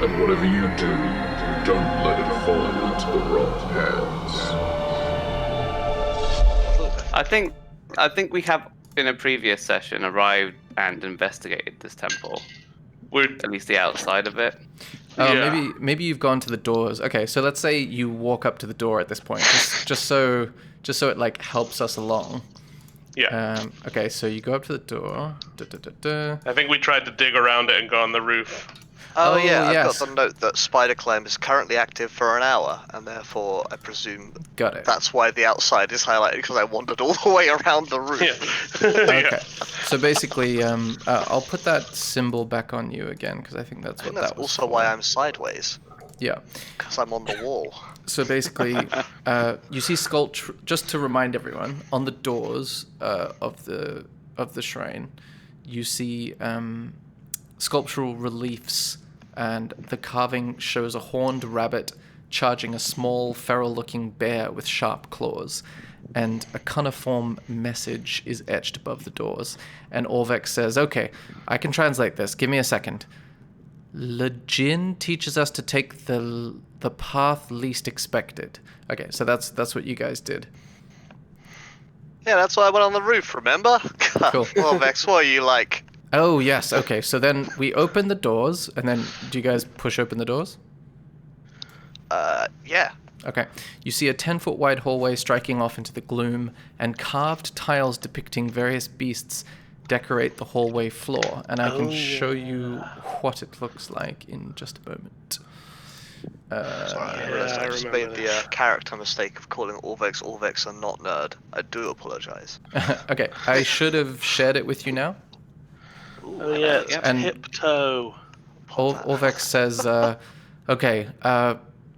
And whatever you do, don't let it fall into the wrong hands. I think we have, in a previous session, arrived and investigated this temple. We're at least the outside of it. Oh, Yeah. maybe you've gone to the doors. Okay, so let's say you walk up to the door at this point, just so it like helps us along. Yeah. Okay, so you go up to the door. I think we tried to dig around it and go on the roof. Oh, Oh, yeah, yes. I've got the note that spider climb is currently active for an hour, and therefore I presume Got it. that's why the outside is highlighted, because I wandered all the way around the roof. Yeah. Okay, so basically, I'll put that symbol back on you again because I think that's I what think that's that was also for. why I'm sideways, Yeah. because I'm on the wall. So basically, you see sculpture. Just to remind everyone, on the doors of the shrine, you see sculptural reliefs, and the carving shows a horned rabbit charging a small, feral-looking bear with sharp claws, and a cuneiform message is etched above the doors. And Orvex says, "Okay, I can translate this. Give me a second. Lejin teaches us to take the path least expected." Okay, so that's what you guys did. Yeah, that's why I went on the roof, remember? Cool. Well, Vex, what are you like? Oh, yes. Okay, so then we open the doors, and then do you guys push open the doors? Yeah. Okay. You see a 10-foot wide hallway striking off into the gloom, and carved tiles depicting various beasts decorate the hallway floor, and I can show you what it looks like in just a moment. Sorry, I realised I just remember made the character mistake of calling Orvex and not nerd. I do apologise. Okay, I should have shared it with you now. Oh yeah, it's And- Tiptoe. Orvex says, okay,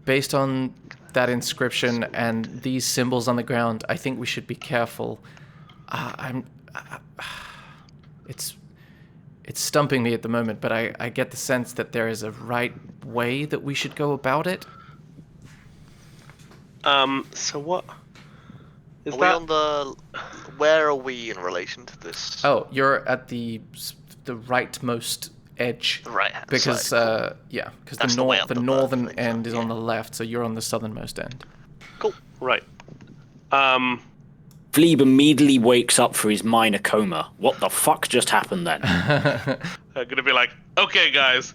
based on that inscription and these symbols on the ground, I think we should be careful. It's stumping me at the moment, but I get the sense that there is a right way that we should go about it. So what? Is Are we that on the... Where are we in relation to this? Oh, you're at the rightmost edge. The right-hand Because, side. because That's the, the way up the the northern thing, end is on yeah. the left, so you're on the southernmost end. Cool. right? Phlebe immediately wakes up for his minor coma. What the fuck just happened then? I'm gonna be like, okay, guys,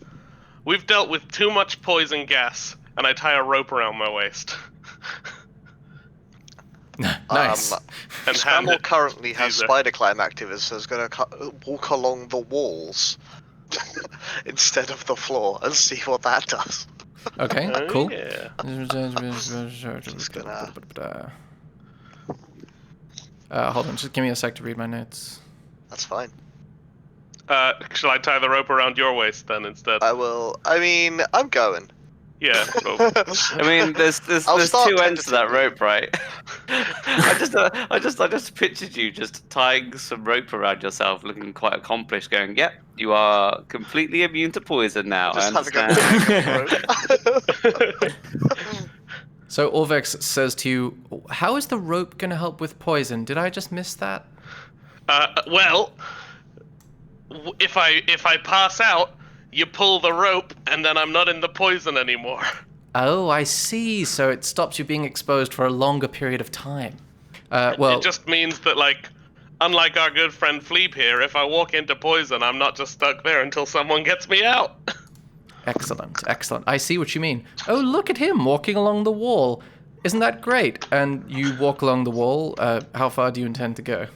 we've dealt with too much poison gas, and I tie a rope around my waist. Nice. And hand Scramble it currently to has Caesar. spider climb active, so it's going to walk along the walls instead of the floor and see what that does. Okay, Oh, cool. Yeah. Just gonna... Hold on, just give me a sec to read my notes. That's fine. Shall I tie the rope around your waist then instead? I will... I mean, I'm going. Yeah. Cool. I mean, there's I'll start two ends to that tentatively. rope, right? I just pictured you just tying some rope around yourself, looking quite accomplished, going, "Yep, you are completely immune to poison now." I Just having understand. a... So Orvex says to you, how is the rope going to help with poison? Did I just miss that? Well, if I pass out, you pull the rope, and then I'm not in the poison anymore. Oh, I see. So it stops you being exposed for a longer period of time. Well, It just means that, like, unlike our good friend Fleep here, if I walk into poison, I'm not just stuck there until someone gets me out. excellent, excellent. I see what you mean. Oh, look at him walking along the wall. Isn't that great? And you walk along the wall. How far do you intend to go?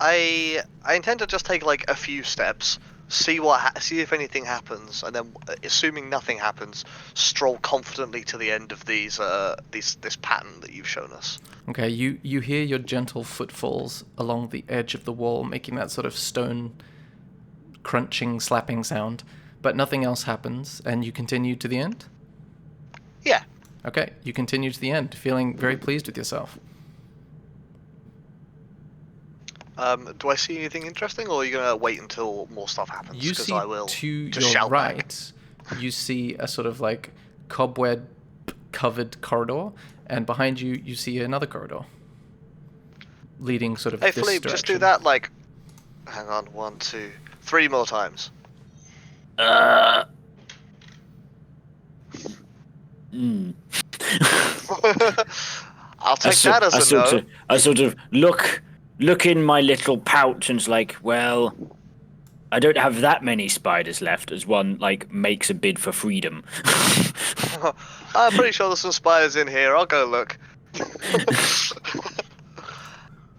I intend to just take like a few steps, see if anything happens, and then, assuming nothing happens, stroll confidently to the end of this pattern that you've shown us. Okay, you hear your gentle footfalls along the edge of the wall, making that sort of stone crunching, slapping sound, but nothing else happens, and you continue to the end? Yeah. Okay, you continue to the end, feeling very pleased with yourself. Do I see anything interesting, or are you gonna wait until more stuff happens? You 'Cause see I will to just your shout back. right, you see a sort of like cobweb-covered corridor, and behind you, you see another corridor leading sort of Hey, this Philippe, direction. just do that like, hang on, 1, 2, 3 more times. I'll take that as a no. I sort of look in my little pouch and it's like, well, I don't have that many spiders left. As one like makes a bid for freedom. I'm pretty sure there's some spiders in here. I'll go look.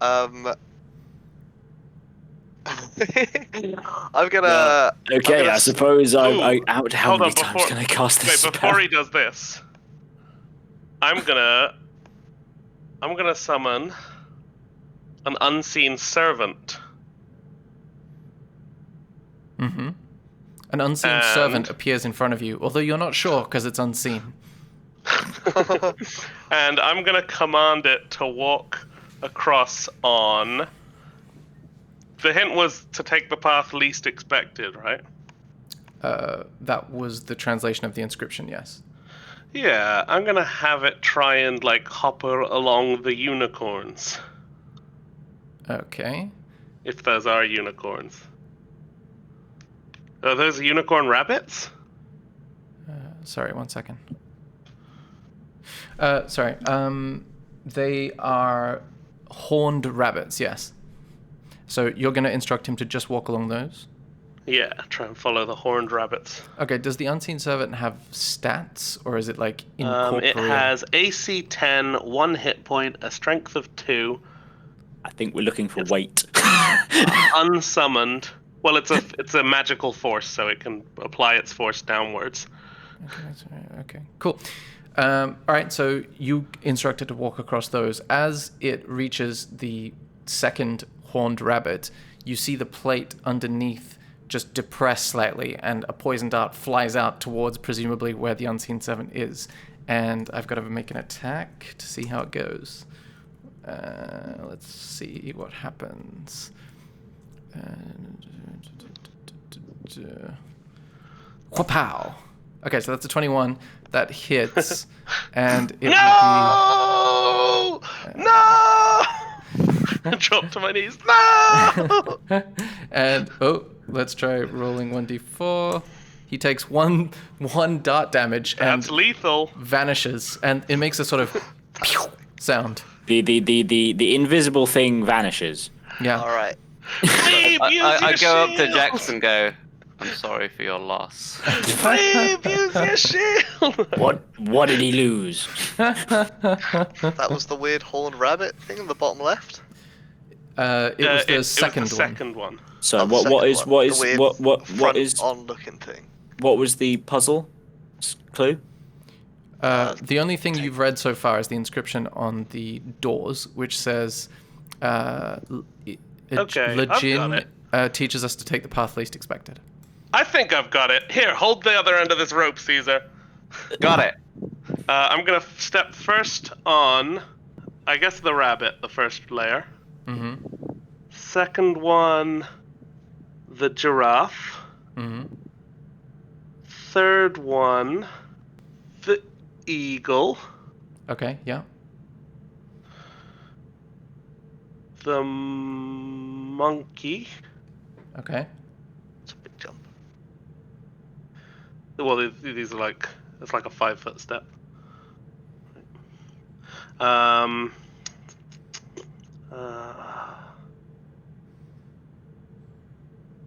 I'm gonna. Okay, I'm gonna I suppose how Hold many on, times can I cast this Wait, spell? before he does this, I'm gonna summon an unseen servant. Mm-hmm. An unseen servant appears in front of you, although you're not sure because it's unseen. And I'm gonna command it to walk across on. The hint was to take the path least expected, right? That was the translation of the inscription, yes. Yeah, I'm gonna have it try and like hopper along the unicorns, Okay. if those are unicorns. Are those unicorn rabbits? Sorry, 1 second. Sorry. They are horned rabbits, yes. So you're going to instruct him to just walk along those? Yeah, try and follow the horned rabbits. Okay, does the unseen servant have stats, or is it like incorporeal? It has AC 10, 1 hit point, a strength of 2, I think we're looking for weight. unsummoned. Well, it's a magical force, so it can apply its force downwards. Okay, cool. All right, so you instructed to walk across those. As it reaches the second horned rabbit, you see the plate underneath just depress slightly, and a poison dart flies out towards presumably where the unseen servant is. And I've got to make an attack to see how it goes. Let's see what happens. Whopow! Okay, so that's a 21. That hits, and it No! No! Drop to my knees. No! would be... And, let's try rolling 1d4. He takes one dart damage and That's lethal. vanishes, and it makes a sort of sound. The invisible thing vanishes. Yeah. All right. Use I your go up to shield. Jax and go, I'm sorry for your loss. Flame, use your shield. What did he lose? That was the weird horned rabbit thing in the bottom left. It was the second the one. second one. So Oh, the what second one. The weird what is on-looking thing? what was the puzzle clue? The only thing you've read so far is the inscription on the doors, which says, Okay, I've got Legin it. teaches us to take the path least expected. I think I've got it. Here, hold the other end of this rope, Caesar. Got it. I'm gonna step first on, I guess, the rabbit, the first layer. Mm-hmm. Second one, the giraffe. Mm-hmm. Third one, the eagle. Okay, yeah. The monkey. Okay. It's a big jump. Well, these are like, it's like a 5-foot step.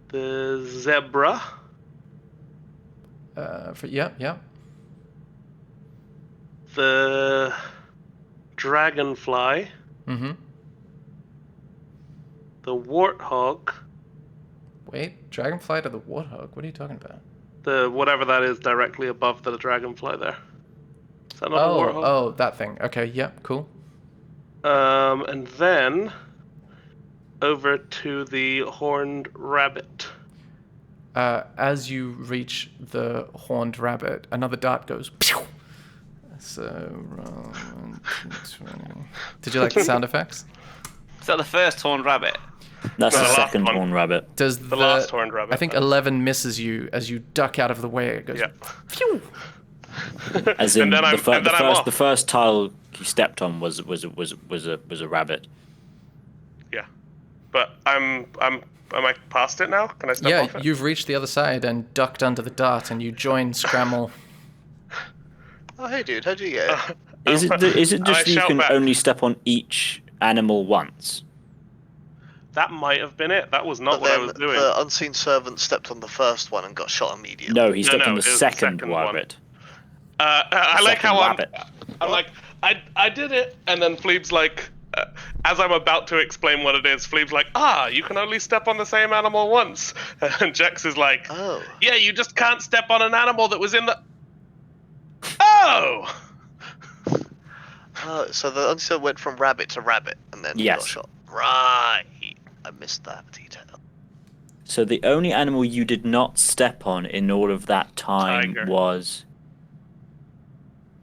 The zebra. Yeah. The dragonfly. Mm-hmm. The warthog. Wait, dragonfly to the warthog? What are you talking about? The whatever that is directly above the dragonfly there. Is that not a warthog? Oh, that thing. Okay, yeah, cool. And then over to the horned rabbit. As you reach the horned rabbit, another dart goes. Pew! So, roll 1d20. Did you like the sound effects? Is that the first horned rabbit? That's The the last second one. horn rabbit. Does The last horned rabbit. I think 11 misses you as you duck out of the way. It goes. Yeah. Phew! As in And then I'm off. the first tile he stepped on was a rabbit. Yeah. but am I past it now? Can I step off Yeah, it? you've reached the other side and ducked under the dart, and you join Scramble. Oh, hey, dude, how'd you get it? Is it I just that you shout can back. only step on each animal once? That might have been it. That was not But what I then was doing. the unseen servant stepped on the first one and got shot immediately. No, he No, stepped no, on the it was the second second one. rabbit. I like Second how rabbit. I'm like, I did it, and then Fleeb's like, as I'm about to explain what it is, Fleeb's like, you can only step on the same animal once. And Jex is like, Oh. yeah, you just can't step on an animal that was in the... Oh! So the unseen servant went from rabbit to rabbit and then Yes. got shot. Right. I missed that detail. So the only animal you did not step on in all of that time Tiger. was...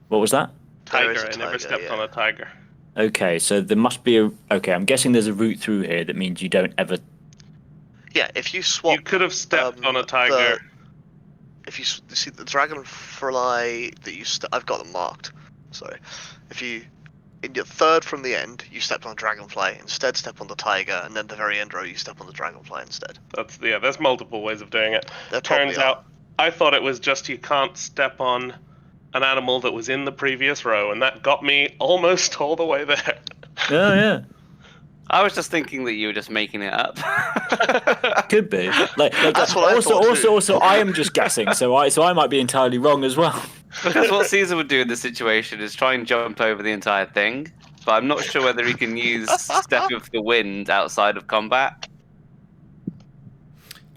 What was that? There is Tiger. a I never tiger, stepped yeah. on a tiger. Okay, so there must be a... Okay, I'm guessing there's a route through here that means you don't ever... Yeah, if you swap... You could have stepped on a the- tiger. If you see the dragonfly that you... I've got them marked. Sorry. If you... In your third from the end, you stepped on a dragonfly, instead step on the tiger, and then the very end row, you step on the dragonfly instead. There's multiple ways of doing it. There probably Turns are. out, I thought it was just you can't step on an animal that was in the previous row, and that got me almost all the way there. Oh, yeah. I was just thinking that you were just making it up. Could be. Like That's what I thought too. also, I am just guessing, so I might be entirely wrong as well. Because what Caesar would do in this situation is try and jump over the entire thing, but I'm not sure whether he can use Step of the Wind outside of combat.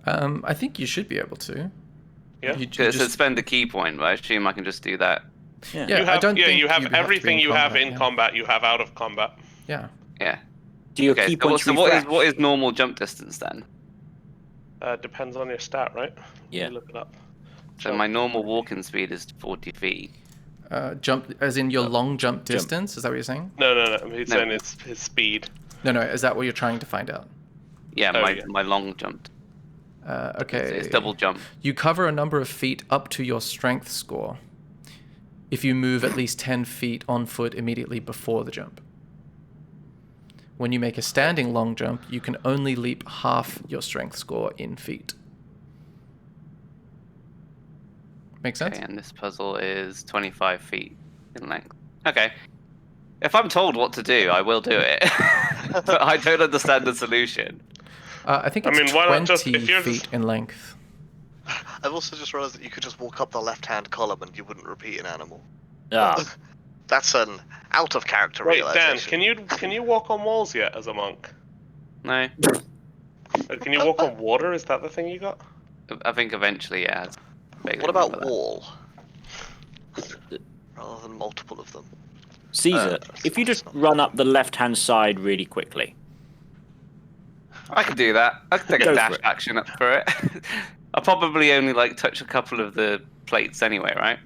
I think you should be able to. Yeah. You Because just, it's spend a key point, but I assume I can just do that. yeah, You have, I don't think you have have to be everything in you have combat, in yeah. combat, you have out of combat. Yeah. Yeah. Do your Okay, key so, points so refresh? what is normal jump distance then? Depends on your stat, right? Yeah. Let me look it up. So my normal walking speed is 40 feet. Jump, as in your long jump distance? Is that what you're saying? No. He's No. saying his speed. No. Is that what you're trying to find out? Yeah, Oh, my, yeah. my long jump. Okay. It's double jump. You cover a number of feet up to your strength score if you move at least 10 feet on foot immediately before the jump. When you make a standing long jump, you can only leap half your strength score in feet. Make sense? Okay, and this puzzle is 25 feet in length. Okay. If I'm told what to do, I will do it. But I don't understand the solution. I think I it's mean, why not 20 just- if you're feet just- in length. I've also just realised that you could just walk up the left-hand column and you wouldn't repeat an animal. Ah, That's an out-of-character Wait, Dan, realization. can you walk on walls yet as a monk? No? Can you walk on water? Is that the thing you got? I think eventually, yeah. it's big What enough about for that. wall? Rather than multiple of them. Caesar, if you just run up the left-hand side really quickly. I could do that. I could take Go a for dash it. action up for it. I'll probably only touch a couple of the plates anyway, right?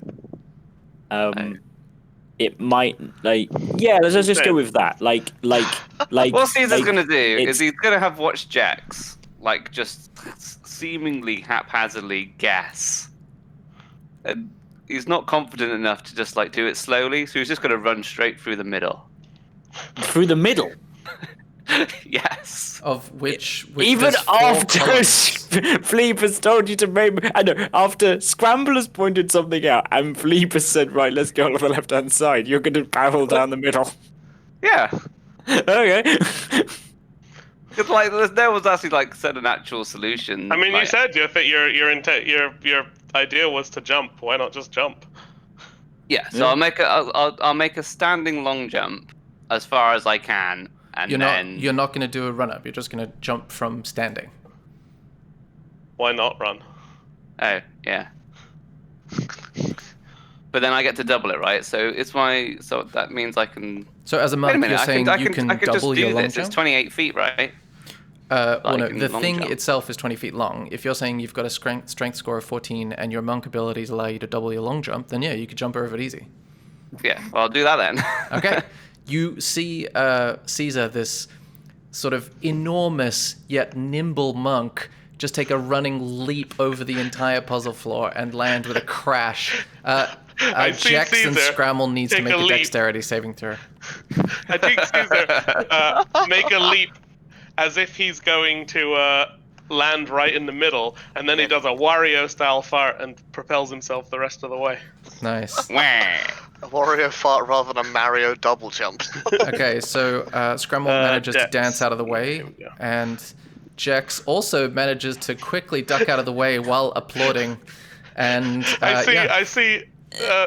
It might let's just go with that. Like What Caesar's like, gonna do it's- is he's gonna have watched Jax just seemingly haphazardly guess, and he's not confident enough to just do it slowly, so he's just gonna run straight through the middle. through the middle. Yes. Of which Even there's 4 after columns. Fleep has told you to after Scramble has pointed something out and Fleep has said, right, let's go on the left hand side, you're gonna barrel down the middle. Yeah. Okay. Because there was actually said an actual solution. I mean, you said your idea was to jump. Why not just jump? Yeah. So Yeah. I'll make a standing long jump as far as I can, and You're not going to do a run up. You're just going to jump from standing. Why not run? Oh, yeah. But then I get to double it, right? So that means I can. So as a Wait a monk, minute, you're saying you can I can just double your do long this. jump? It's 28 feet, right? Well, no, in the long thing jump. itself is 20 feet long. If you're saying you've got a strength score of 14 and your monk abilities allow you to double your long jump, then yeah, you could jump over it easy. Yeah. Well, I'll do that then. Okay. You see Caesar, this sort of enormous yet nimble monk, just take a running leap over the entire puzzle floor and land with a crash. I see Jax and Caesar Scramble needs to take make a a leap. dexterity saving throw. I think Caesar make a leap as if he's going to land right in the middle, and then he does a Wario-style fart and propels himself the rest of the way. Nice. Wah. A Wario fart rather than a Mario double jump. Okay, so Scramble manages to Dex. dance out of the way, Here we go. and Jex also manages to quickly duck out of the way while applauding. And I see.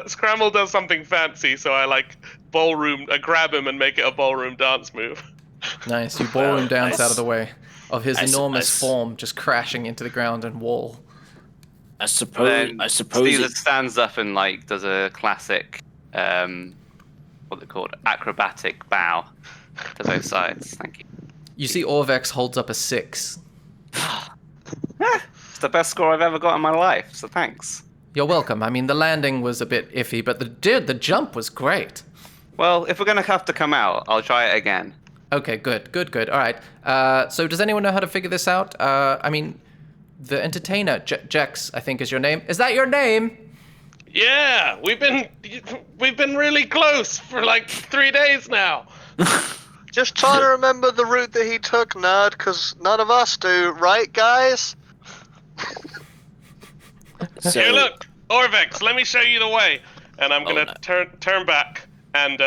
Scramble does something fancy, so I I grab him and make it a ballroom dance move. Nice. You ballroom dance out of the way of his I s- enormous I s- form just crashing into the ground and wall. I suppose. Then I suppose. Caesar It, stands up and does a classic, what they called, acrobatic bow to both sides. Thank you. You see Orvex holds up a 6. It's the best score I've ever got in my life. So thanks. You're welcome. I mean, the landing was a bit iffy, but the jump was great. Well, if we're gonna have to come out, I'll try it again. Okay, good. All right. So does anyone know how to figure this out? I mean, the entertainer, Jex, I think is your name. Is that your name? Yeah, we've been really close for like 3 days now. Just trying to remember the route that he took, nerd, because none of us do, right, guys? so, Here, look, Orvex, let me show you the way. And I'm gonna turn back and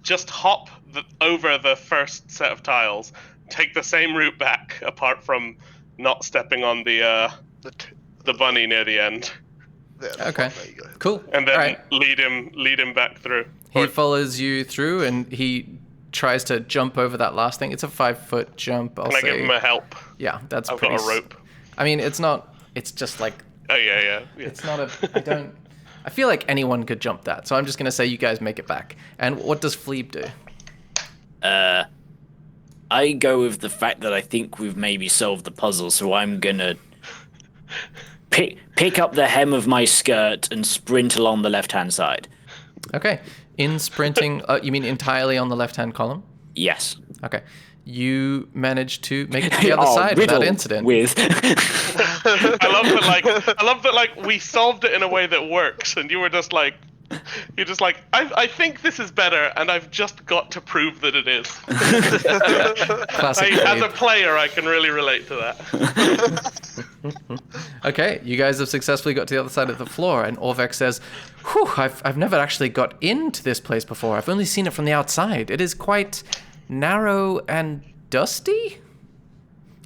just hop over the first set of tiles. Take the same route back, apart from not stepping on the bunny near the end, Okay. There you go. Cool. and then All right. lead him back through. He follows you through, and he tries to jump over that last thing. It's a 5-foot jump. I'll Can I say. give him a help? Yeah, that's I've pretty. got a rope. I mean, it's not. It's just like. Oh yeah. It's not a. I don't. I feel like anyone could jump that, so I'm just gonna say you guys make it back. And what does Fleeb do? I go with the fact that I think we've maybe solved the puzzle, so I'm gonna pick up the hem of my skirt and sprint along the left-hand side. Okay. In sprinting, you mean entirely on the left-hand column? Yes. Okay. You manage to make it to the other side without riddled incident. With. I love that we solved it in a way that works, and you were just like, I think this is better, and I've just got to prove that it is. Classic As a Fleeb. player, I can really relate to that. Okay, you guys have successfully got to the other side of the floor, and Orvex says, "Whew, I've never actually got into this place before. I've only seen it from the outside. It is quite narrow and dusty."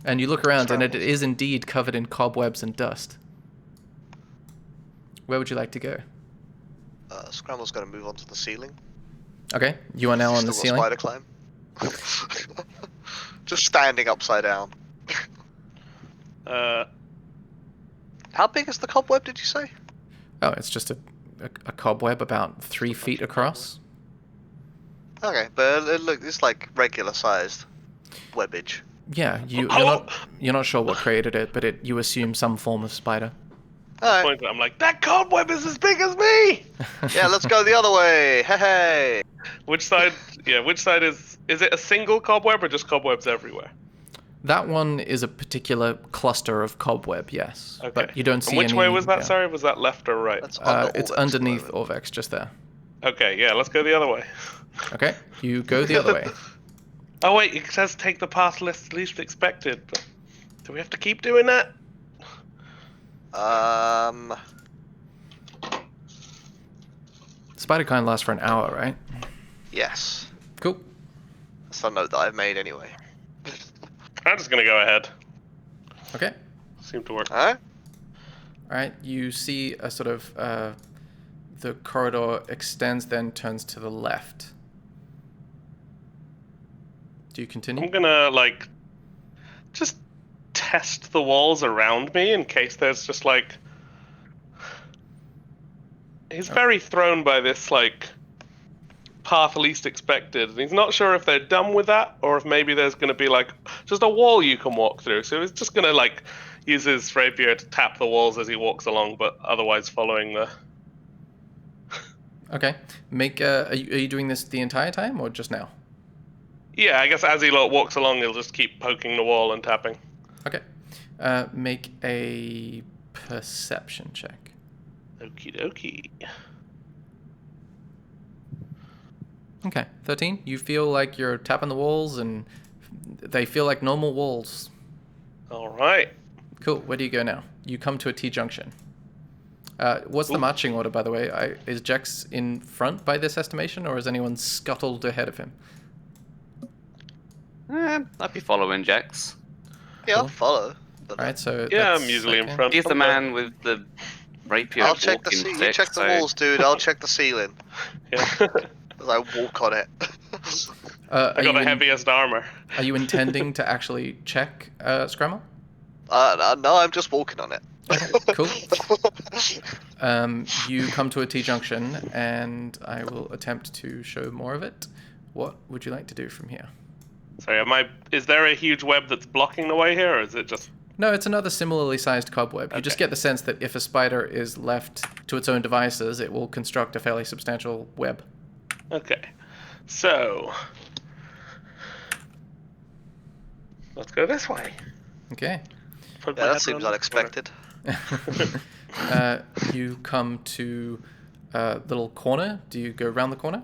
And you look around, and it is indeed covered in cobwebs and dust. Where would you like to go? Scramble's going to move onto the ceiling. Okay, you are now on the Still ceiling. got spider climb. Just standing upside down. How big is the cobweb, did you say? Oh, it's just a cobweb about 3 feet across. Okay, but look, it's like regular sized webbage. Yeah, you're not sure what created it, but you assume some form of spider. Alright, I'm like, that cobweb is as big as me. yeah, let's go the other way. Hey. Which side? Yeah, which side is it a single cobweb or just cobwebs everywhere? That one is a particular cluster of cobweb, yes. Okay. But you don't see And which any. way was that? yeah. Sorry, was that left or right? That's under It's Orvex at the underneath moment. Orvex, just there. Okay, yeah, let's go the other way. Okay, you go the other way. Oh wait, it says take the path least expected. But do we have to keep doing that? Spider kind lasts for an hour, right? Yes. Cool. That's the note that I've made anyway. I'm just gonna go ahead. Okay. Seemed to work. Alright? Alright, you see a sort of, the corridor extends, then turns to the left. Do you continue? I'm gonna just test the walls around me in case there's just he's very thrown by this path least expected, and he's not sure if they're done with that or if maybe there's gonna be just a wall you can walk through. So he's just gonna use his rapier to tap the walls as he walks along, but otherwise following the. Okay. Make, are you doing this the entire time, or just now? Yeah, I guess as he walks along, he'll just keep poking the wall and tapping. Okay. Make a perception check. Okie dokie. Okay, 13. You feel like you're tapping the walls and They feel like normal walls. All right. Cool. Where do you go now? You come to a T-junction. What's the marching order, by the way? Is Jax in front by this estimation, or is anyone scuttled ahead of him? I'd be following Jax. Yeah, I'll follow. But All right, so Yeah, that's I'm usually in okay. front. He's the man with the rapier I'll check the walking you stick, check the so- walls, dude. I'll check the ceiling Yeah. as I walk on it. I got the heaviest armor. Are you intending to actually check Scramble? No, I'm just walking on it. Cool. You come to a T-junction, and I will attempt to show more of it. What would you like to do from here? Sorry, is there a huge web that's blocking the way here, or is it just... No, it's another similarly sized cobweb. You just Okay. get the sense that if a spider is left to its own devices, it will construct a fairly substantial web. Okay. So... let's go this way. Okay. Put Yeah, my that head seems around the corner. unexpected. You come to a little corner. Do you go around the corner?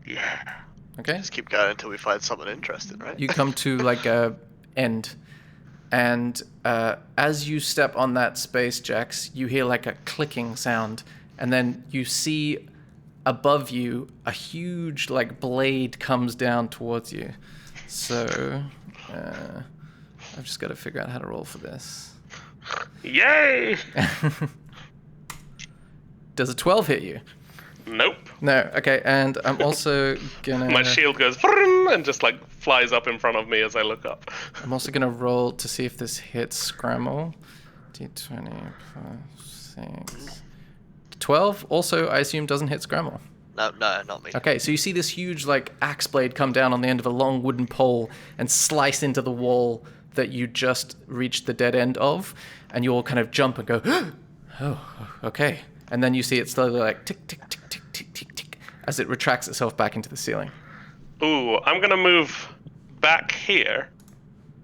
Yeah. Okay. Just keep going until we find something interesting, right? You come to like a end, and as you step on that space, Jax, you hear like a clicking sound, and then you see above you a huge like blade comes down towards you. So I've just got to figure out how to roll for this. Yay! Does a 12 hit you? Nope. No. Okay, and I'm also gonna. My shield goes vroom, and just like flies up in front of me as I look up. I'm also gonna roll to see if this hits Scramble. D20 plus 6. 12 also, I assume, doesn't hit Scramble. No, not me. Okay, so you see this huge like axe blade come down on the end of a long wooden pole and slice into the wall that you just reached the dead end of, and you all kind of jump and go, oh, okay. And then you see it slowly like tick, tick, tick, tick, tick, tick, tick, as it retracts itself back into the ceiling. Ooh, I'm gonna move back here,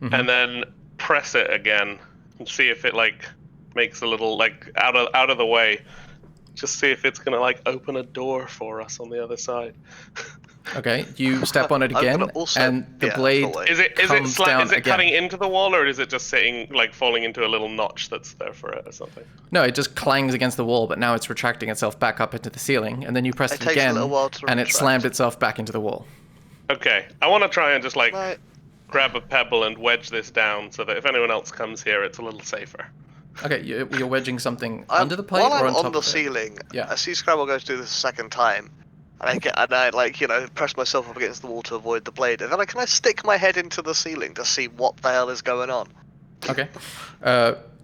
and then press it again and see if it like makes a little like out of the way. Just see if it's gonna like open a door for us on the other side. Okay, you step on it I'm again, gonna also- and the yeah, blade that's the way. comes down is it again. cutting into the wall, or is it just sitting like falling into a little notch that's there for it or something? No, it just clangs against the wall, but now it's retracting itself back up into the ceiling, and then you press It it takes a again, little while to and it retract. slammed itself back into the wall. Okay, I want to try and just like Right. grab a pebble and wedge this down so that if anyone else comes here, it's a little safer. Okay, you're wedging something under the plate While or I'm on top on the of it? ceiling, Yeah. I see Scrabble go to do this a second time, and I like press myself up against the wall to avoid the blade, and then can I stick my head into the ceiling to see what the hell is going on? Okay.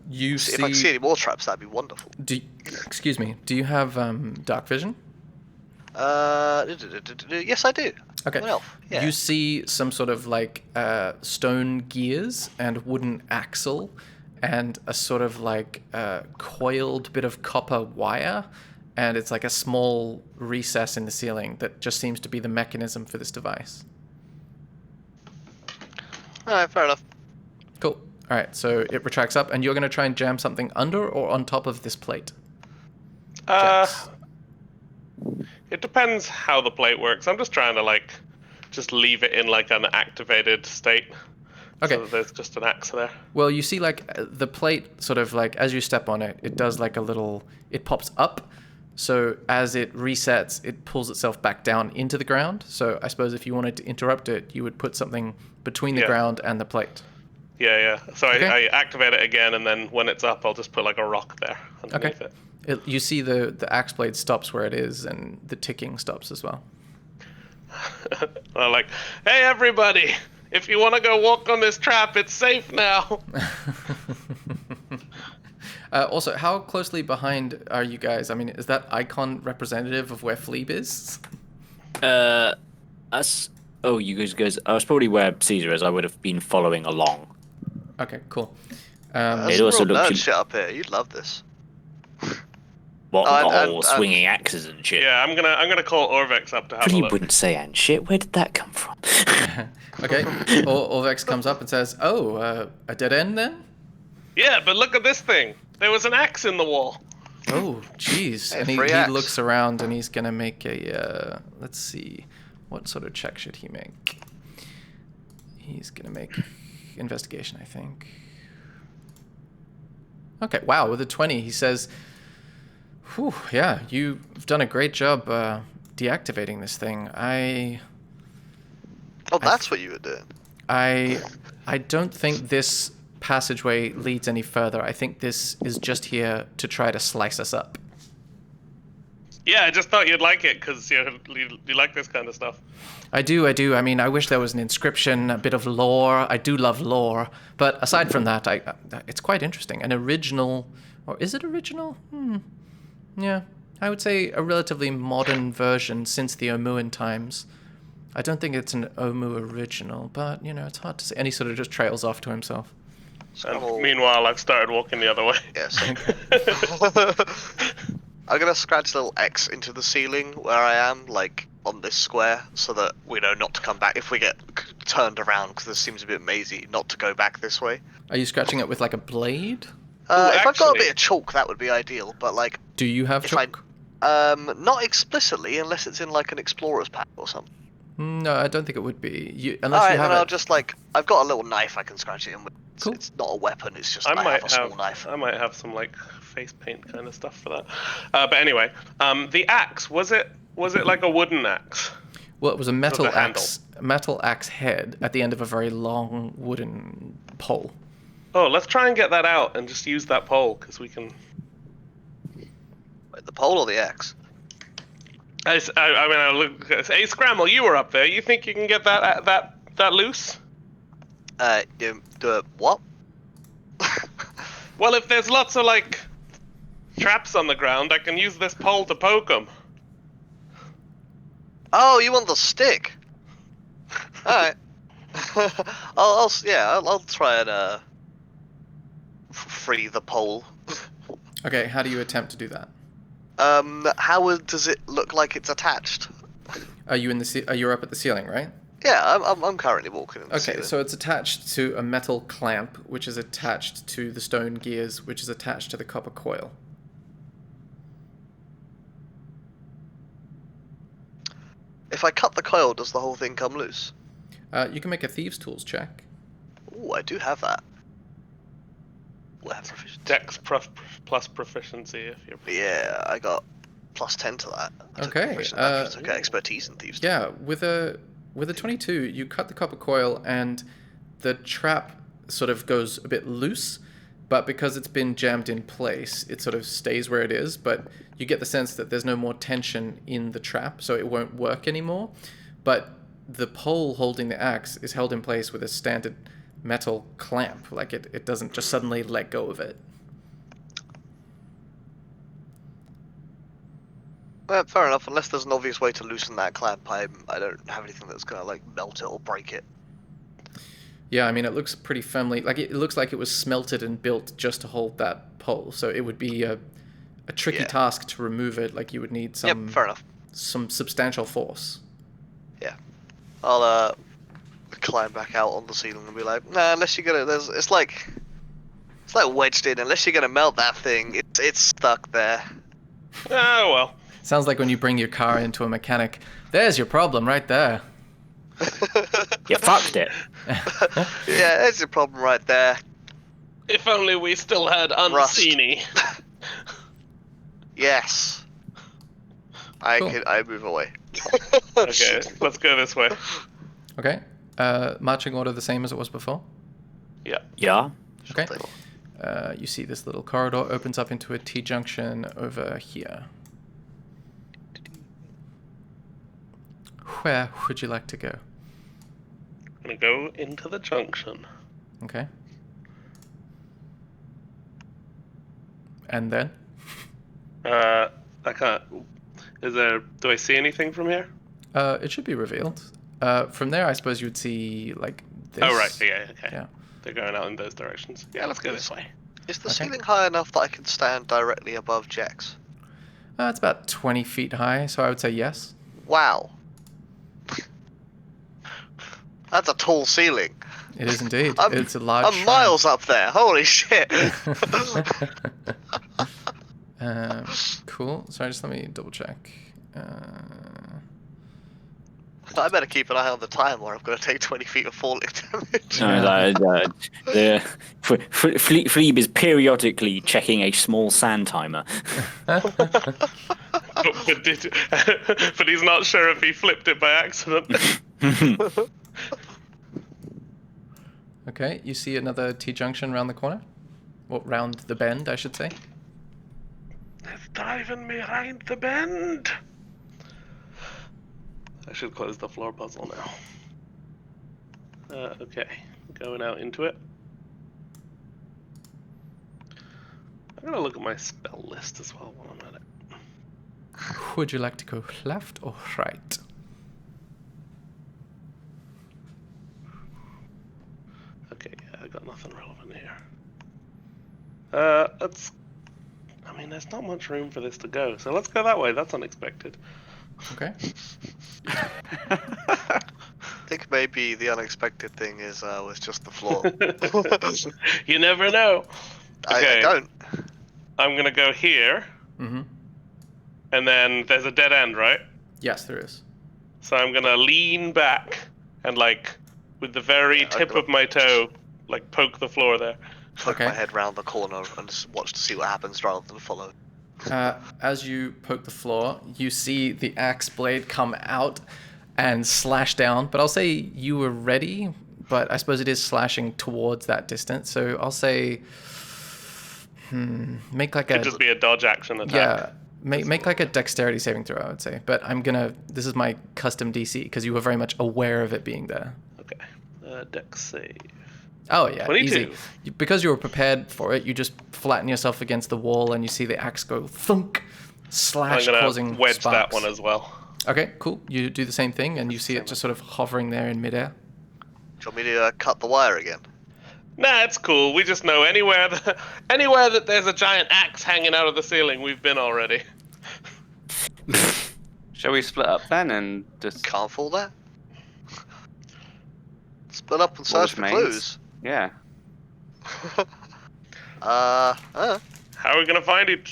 You If I can see see. any more traps, that'd be wonderful. Excuse me. Do you have dark vision? Yes, I do. Okay. What else? Yeah. You see some sort of like stone gears and wooden axle, and a sort of like coiled bit of copper wire, and it's like a small recess in the ceiling that just seems to be the mechanism for this device. Alright, fair enough. Cool. All right, so it retracts up, and you're going to try and jam something under or on top of this plate. Jax. It depends how the plate works. I'm just trying to like just leave it in like an activated state. Okay. So that there's just an axe there. Well, you see, like, the plate sort of, like, as you step on it, it does, like, a little... It pops up, so as it resets, it pulls itself back down into the ground. So I suppose if you wanted to interrupt it, you would put something between the Yeah. ground and the plate. Yeah. So Okay. I activate it again, and then when it's up, I'll just put like a rock there underneath it. You see the axe blade stops where it is, and the ticking stops as well. I'm like, hey everybody, if you want to go walk on this trap, it's safe now. Also, how closely behind are you guys? I mean, is that icon representative of where Fleeb is? Us. Oh, you guys. I was probably where Caesar is. I would have been following along. Okay, cool. There's It some also real looks- nerd shit up here. You'd love this. What And- the whole and- swinging axes and shit. Yeah, I'm gonna call Orvex up to have a Probably look. wouldn't say and shit. Where did that come from? Okay, Orvex comes up and says, "Oh, a dead end then?" Yeah, but look at this thing. There was an axe in the wall. Oh, jeez. Hey, And he free axe. looks around and he's gonna make a. Let's see, what sort of check should he make? He's gonna make investigation, I think. Okay, wow, with a 20, he says, "Whew, yeah, you've done a great job deactivating this thing. That's what you were doing. I don't think this passageway leads any further. I think this is just here to try to slice us up." Yeah, I just thought you'd like it because you like this kind of stuff. I do. I mean, I wish there was an inscription, a bit of lore. I do love lore. But aside from that, it's quite interesting. An original, or is it original? Yeah, I would say a relatively modern version since the Omuan times. I don't think it's an Omu original, but, it's hard to say. And he sort of just trails off to himself. And meanwhile, I've started walking the other way. Yes. I'm gonna scratch a little X into the ceiling where I am, like on this square, so that we know not to come back if we get turned around, because this seems a bit mazy, not to go back this way. Are you scratching it with like a blade? If I've got a actually- bit of chalk, that would be ideal, but like, Do you have if I- chalk? not explicitly, unless it's in like an explorer's pack or something. No, I don't think it would be. Unless Alright, you have then I'll it. just like, I've got a little knife I can scratch it in with. Cool. It's not a weapon, it's just I I might have a small knife. I might have some like face paint kind of stuff for that. But anyway, the axe was it like a wooden axe? Well, it was a metal the handle. axe head at the end of a very long wooden pole. Oh, let's try and get that out and just use that pole because we can. Wait, the pole or the axe? I look. Hey, Scramble, you were up there. You think you can get that loose? What? Well, if there's lots of like traps on the ground, I can use this pole to poke them. Oh, you want the stick? Alright. I'll try and free the pole. Okay, how do you attempt to do that? How does it look like it's attached? Are you you're up at the ceiling, right? Yeah, I'm currently walking in the Okay, ceiling. so it's attached to a metal clamp, which is attached to the stone gears, which is attached to the copper coil. If I cut the coil, does the whole thing come loose? You can make a thieves' tools check. Ooh, I do have that. Ooh, I have proficiency. Dex plus proficiency if you're. Yeah, I got plus 10 to that. I took Okay, proficiency- I took expertise in thieves. Yeah, with a 22, you cut the copper coil and the trap sort of goes a bit loose, but because it's been jammed in place, it sort of stays where it is, but you get the sense that there's no more tension in the trap, so it won't work anymore. But the pole holding the axe is held in place with a standard metal clamp, like it doesn't just suddenly let go of it. Well, fair enough. Unless there's an obvious way to loosen that clamp, I don't have anything that's gonna like melt it or break it. Yeah, I mean, it looks pretty firmly, like it looks like it was smelted and built just to hold that pole, so it would be a tricky Yeah. task to remove it, like you would need some Yep, fair enough. some substantial force. Yeah, I'll climb back out on the ceiling and be like, nah, unless you're gonna, it's like wedged in. Unless you're gonna melt that thing, it's stuck there. Oh well. Sounds like when you bring your car into a mechanic. There's your problem right there. You fucked it. Yeah, there's your problem right there. If only we still had Rust. Unseeney. Yes. Cool. I move away. Okay, let's go this way. Okay. Marching order the same as it was before. Yeah. Yeah. Okay. You see this little corridor opens up into a T-junction over here. Where would you like to go? I'm gonna go into the junction. Okay. And then? I can't. Do I see anything from here? It should be revealed. From there, I suppose you would see, like, this. Oh, right. Yeah, okay. Yeah. They're going out in those directions. Yeah, let's go this way. Is the Okay. ceiling high enough that I can stand directly above Jax? It's about 20 feet high, so I would say yes. Wow. That's a tall ceiling. It is indeed. I'm- It's a large I'm shrine. miles up there. Holy shit. Cool. Sorry, just let me double check. I better keep an eye on the time, or I'm going to take 20 feet of falling damage. Fleeb is periodically checking a small sand timer. but he's not sure if he flipped it by accident. Okay, you see another T-junction round the corner? Well, round the bend, I should say. It's driving me round the bend. I should close the floor puzzle now. Okay, going out into it. I'm gonna look at my spell list as well while I'm at it. Would you like to go left or right? Okay, yeah, I got nothing relevant here. I mean, there's not much room for this to go, so let's go that way. That's unexpected. Okay. I think maybe the unexpected thing was just the floor. You never know. I don't. I'm gonna go here, Mm-hmm. and then there's a dead end, right? Yes, there is. So I'm gonna lean back and, like, with the very tip of my toe, like, poke the floor there. Poke Okay. my head round the corner and just watch to see what happens rather than follow. As you poke the floor, you see the axe blade come out and slash down. But I'll say you were ready, but I suppose it is slashing towards that distance. So I'll say, make like Could just be a dodge action attack. yeah, make like a dexterity saving throw, I would say. But this is my custom DC because you were very much aware of it being there. Okay. Dex save. Oh yeah, 22. easy. Because you were prepared for it, you just flatten yourself against the wall and you see the axe go thunk, slash, I'm gonna causing wedge sparks. that one as well. Okay, cool. You do the same thing and you see it just sort of hovering there in midair. Do you want me to cut the wire again? Nah, it's cool. We just know anywhere that there's a giant axe hanging out of the ceiling, we've been already. Shall we split up then and just Can't fall there. Split up and search for maze? clues. Yeah. How are we gonna find it?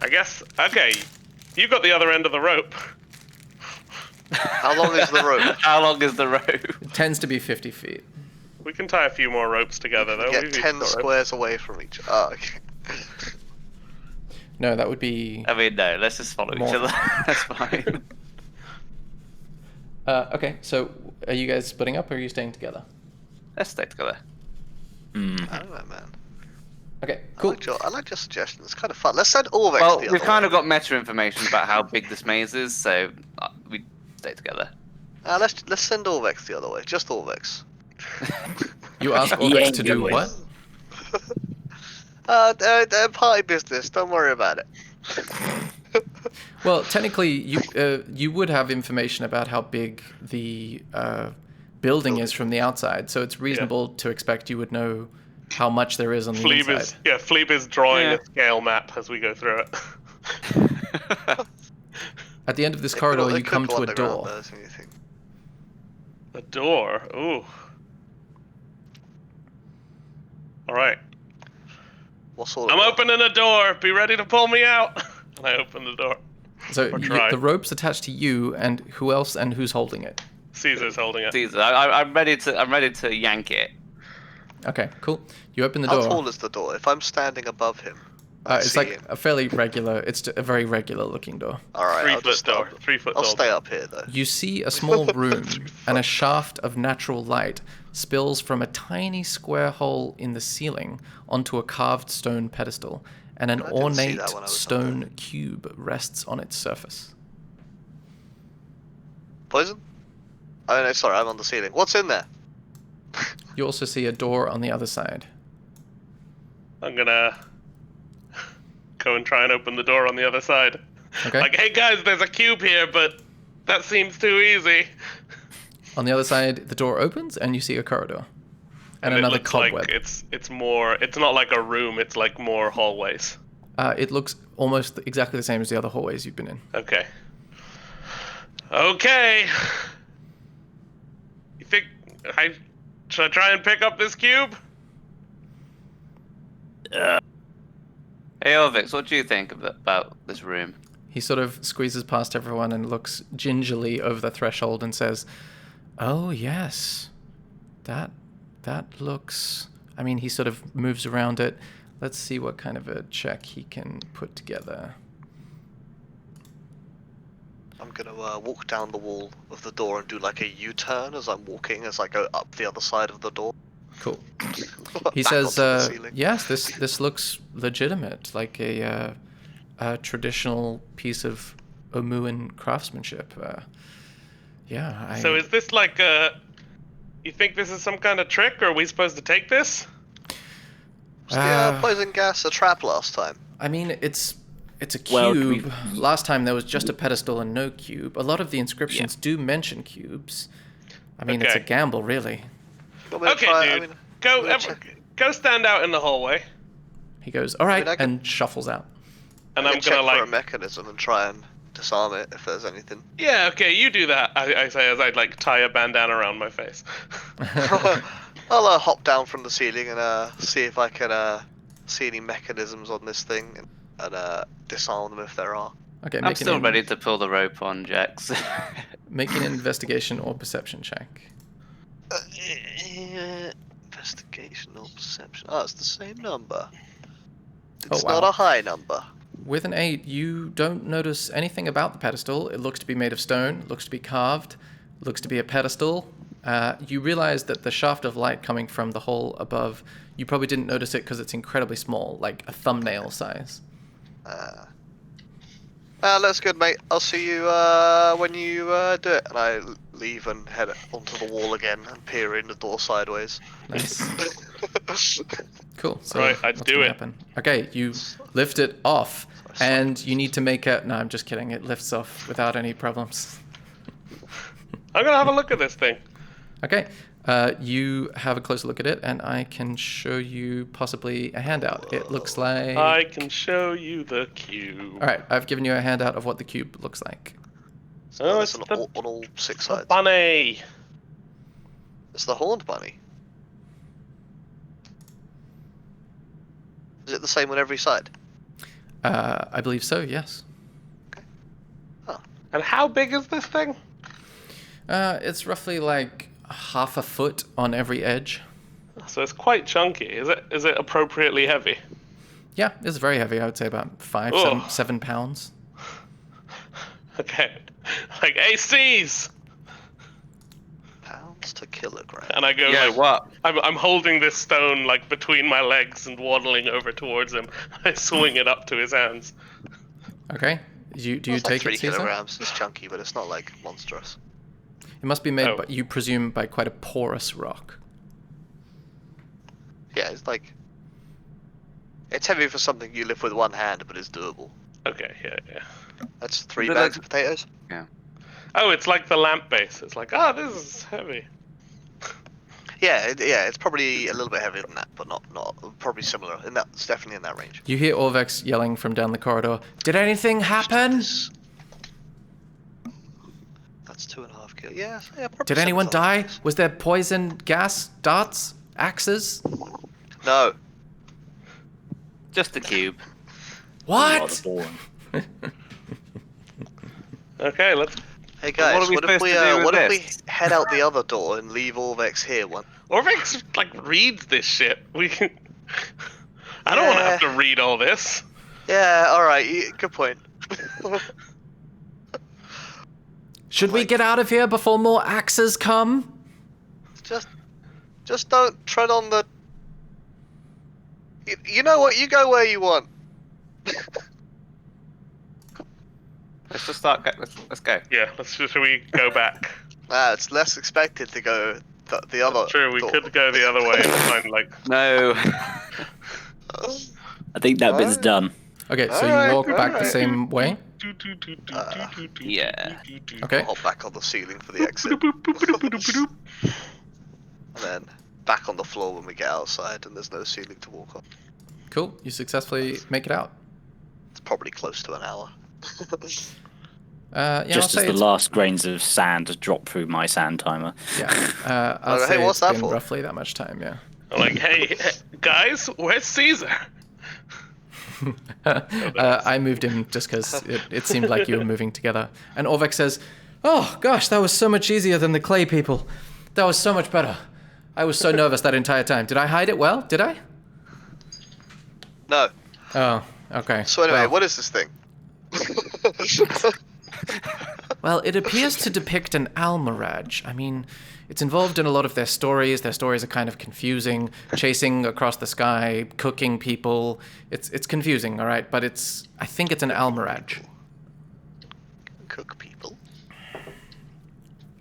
I guess. Okay, you got the other end of the rope. How long is the rope? How long is the rope? It tends to be 50 feet. We can tie a few more ropes together, though. Get We've 10 got rope. squares away from each. Oh, okay. No, that would be... I mean, no. Let's just follow More. each other. That's fine. Okay, so are you guys splitting up or are you staying together? Let's stay together. I don't know, man. Okay, cool. I like your suggestion. It's kind of fun. Let's send Orvex Well, the we've other kind way. of got meta information about how big this maze is, so we stay together. Let's send Orvex the other way. Just Orvex. You ask He Orvex ain't to do going. what? They're party business. Don't worry about it. Well, technically, you would have information about how big the building is from the outside, so it's reasonable to expect you would know how much there is on the inside. Fleeb is drawing a scale map as we go through it. At the end of this They corridor, could you come go to a underground, door. though, so you think. The door. Ooh. All right. What sort of I'm door? opening a door. Be ready to pull me out. And I open the door. So Or try. the rope's attached to you, and who else and who's holding it? Caesar's holding it. Caesar, I'm ready to yank it. Okay, cool. You open the How door. tall is the door? If I'm standing above him, I It's see like him. a fairly regular. It's a very regular looking door. All right, 3 I'll foot just door. 3 foot I'll tall. stay up here though. You see a small room, and a shaft of natural light spills from a tiny square hole in the ceiling onto a carved stone pedestal, and an I didn't see ornate that when I was up stone cube rests on its surface. Poison? Oh no, sorry, I'm on the ceiling. What's in there? You also see a door on the other side. I'm gonna go and try and open the door on the other side. Okay. Like, hey guys, there's a cube here, but that seems too easy. On the other side, the door opens, and you see a corridor, and it another looks cobweb. like it's more. It's not like a room. It's like more hallways. It looks almost exactly the same as the other hallways you've been in. Okay. Okay. You think should I try and pick up this cube? Hey, Orvix, what do you think about this room? He sort of squeezes past everyone and looks gingerly over the threshold and says, "Oh yes, that looks." I mean, he sort of moves around it. Let's see what kind of a check he can put together. I'm gonna walk down the wall of the door and do like a U-turn as I'm walking, as I go up the other side of the door. Cool. He Back says, onto the ceiling. "Yes, this looks legitimate, like a traditional piece of Omuan craftsmanship." Yeah. So is this like you think this is some kind of trick, or are we supposed to take this? Was the poison gas a trap last time? I mean, it's a cube. Well, Last time there was just a pedestal and no cube. A lot of the inscriptions do mention cubes. I mean, it's a Okay. gamble, really. Want me to Okay, try- dude. I mean, Go stand out in the hallway, He goes, "All right," I can- and shuffles out. and I I'm can check gonna for a like. mechanism and try and disarm it if there's anything. Yeah, okay, you do that. I say as I'd like tie a bandana around my face. I'll hop down from the ceiling and see if I can see any mechanisms on this thing and disarm them if there are. Okay, I'm still ready to pull the rope on Jax. Make an investigation or perception check. Investigation or perception? Oh, it's the same number. Oh, It's wow. not a high number. With an 8, you don't notice anything about the pedestal. It looks to be made of stone, looks to be carved, looks to be a pedestal. You realize that the shaft of light coming from the hole above, you probably didn't notice it because it's incredibly small, like a thumbnail size. That's good, mate. I'll see you when you do it. And I leave and head onto the wall again and peer in the door sideways. Nice. Cool. So Right, I'd what's do gonna it. happen? Okay, you lift it off, and you need to make a... No, I'm just kidding. It lifts off without any problems. I'm gonna have a look at this thing. Okay, you have a closer look at it, and I can show you possibly a handout. It looks like... I can show you the cube. All right, I've given you a handout of what the cube looks like. Oh, It's it's on all 6 sides. bunny. It's the horned bunny. Is it the same on every side? I believe so, yes. And how big is this thing? It's roughly like half a foot on every edge. So it's quite chunky. Is it appropriately heavy? Yeah, it's very heavy. I would say about 5, Ugh. 7 pounds. Okay. Like ACs. Pounds to kilogram. And I go Yeah, like, what? I'm holding this stone like between my legs and waddling over towards him. I swing it up to his hands. Okay. Do you It's like take 3 it, Caesar? kilograms. It's chunky, but it's not like monstrous. It must be made, Oh. by, you presume, by quite a porous rock. Yeah, it's like... It's heavy for something you lift with one hand, but it's doable. Okay, yeah. That's 3 Is it bags like- of potatoes. Oh, it's like the lamp base. It's like, this is heavy. Yeah, it's probably a little bit heavier than that, but not probably similar. It's definitely in that range. You hear Orvex yelling from down the corridor, "Did anything happen? That's 2.5 kilos. Yeah, probably Did anyone similar die? size. Was there poison, gas, darts, axes? No. Just a cube. Rather What?" boring. Okay, let's. Hey guys, what are we what if we supposed to do with what if we this? head out the other door and leave Orvex here? Orvex like reads this shit. We can. I don't want to have to read all this. Yeah, all right. Good point. Should we get out of here before more axes come? Just don't tread on the. You know what? You go where you want. Let's just start. Let's go. Yeah, should we go back? It's less expected to go the other. True, we door. could go the other way and find like. No. I think that bit's done. Okay, so Alright, you walk back the alright. same way. Yeah. Okay. Hop back on the ceiling for the exit, and then back on the floor when we get outside, and there's no ceiling to walk on. Cool. You successfully make it out. It's probably close to an hour. Yeah, Just I'll as say the it's, last grains of sand drop through my sand timer. yeah. I'll Hey, say what's it's that been for? roughly that much time. Yeah. I'm like, hey, guys, where's Caesar? I moved him just because it seemed like you were moving together. And Orvex says, "Oh, gosh, that was so much easier than the clay people. That was so much better. I was so nervous that entire time. Did I hide it well? Did I?" No. Oh, okay. So anyway, Well- what is this thing? Well, it appears to depict an Almiraj. I mean, it's involved in a lot of their stories. Their stories are kind of confusing, chasing across the sky, cooking people. It's confusing, all right? But I think it's an Almiraj. Cook people.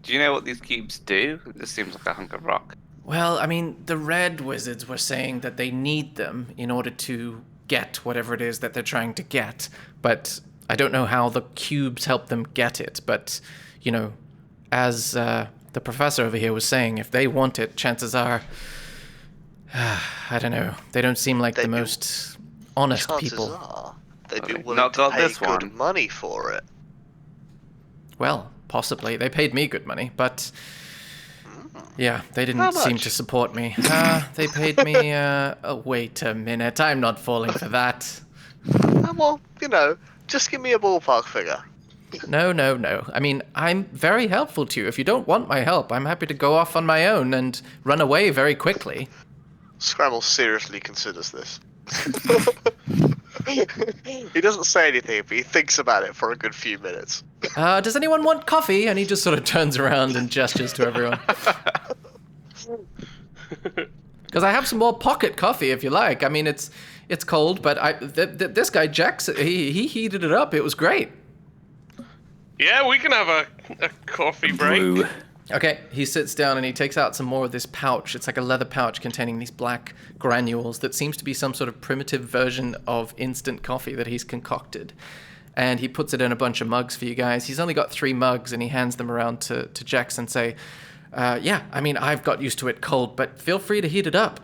Do you know what these cubes do? This seems like a hunk of rock. Well, I mean, the red wizards were saying that they need them in order to get whatever it is that they're trying to get. But I don't know how the cubes help them get it. But, you know, as the professor over here was saying, if they want it, chances are, I don't know, they don't seem like the most honest Chances people. are they'd be Okay, willing not to got pay this good one. money for it. Well, possibly. They paid me good money, but yeah, they How didn't seem much? to support me. They paid me, oh, wait a minute. I'm not falling for that. Well, you know, just give me a ballpark figure. No. I mean, I'm very helpful to you. If you don't want my help, I'm happy to go off on my own and run away very quickly. Scramble seriously considers this. He doesn't say anything, but he thinks about it for a good few minutes. Does anyone want coffee? And he just sort of turns around and gestures to everyone. Because I have some more pocket coffee if you like. I mean, it's cold, but this guy Jax, he heated it up. It was great. Yeah, we can have a coffee break. Brew. Okay, he sits down and he takes out some more of this pouch. It's like a leather pouch containing these black granules that seems to be some sort of primitive version of instant coffee that he's concocted. And he puts it in a bunch of mugs for you guys. He's only got 3 mugs and he hands them around to Jax and say, yeah, I mean, I've got used to it cold, but feel free to heat it up.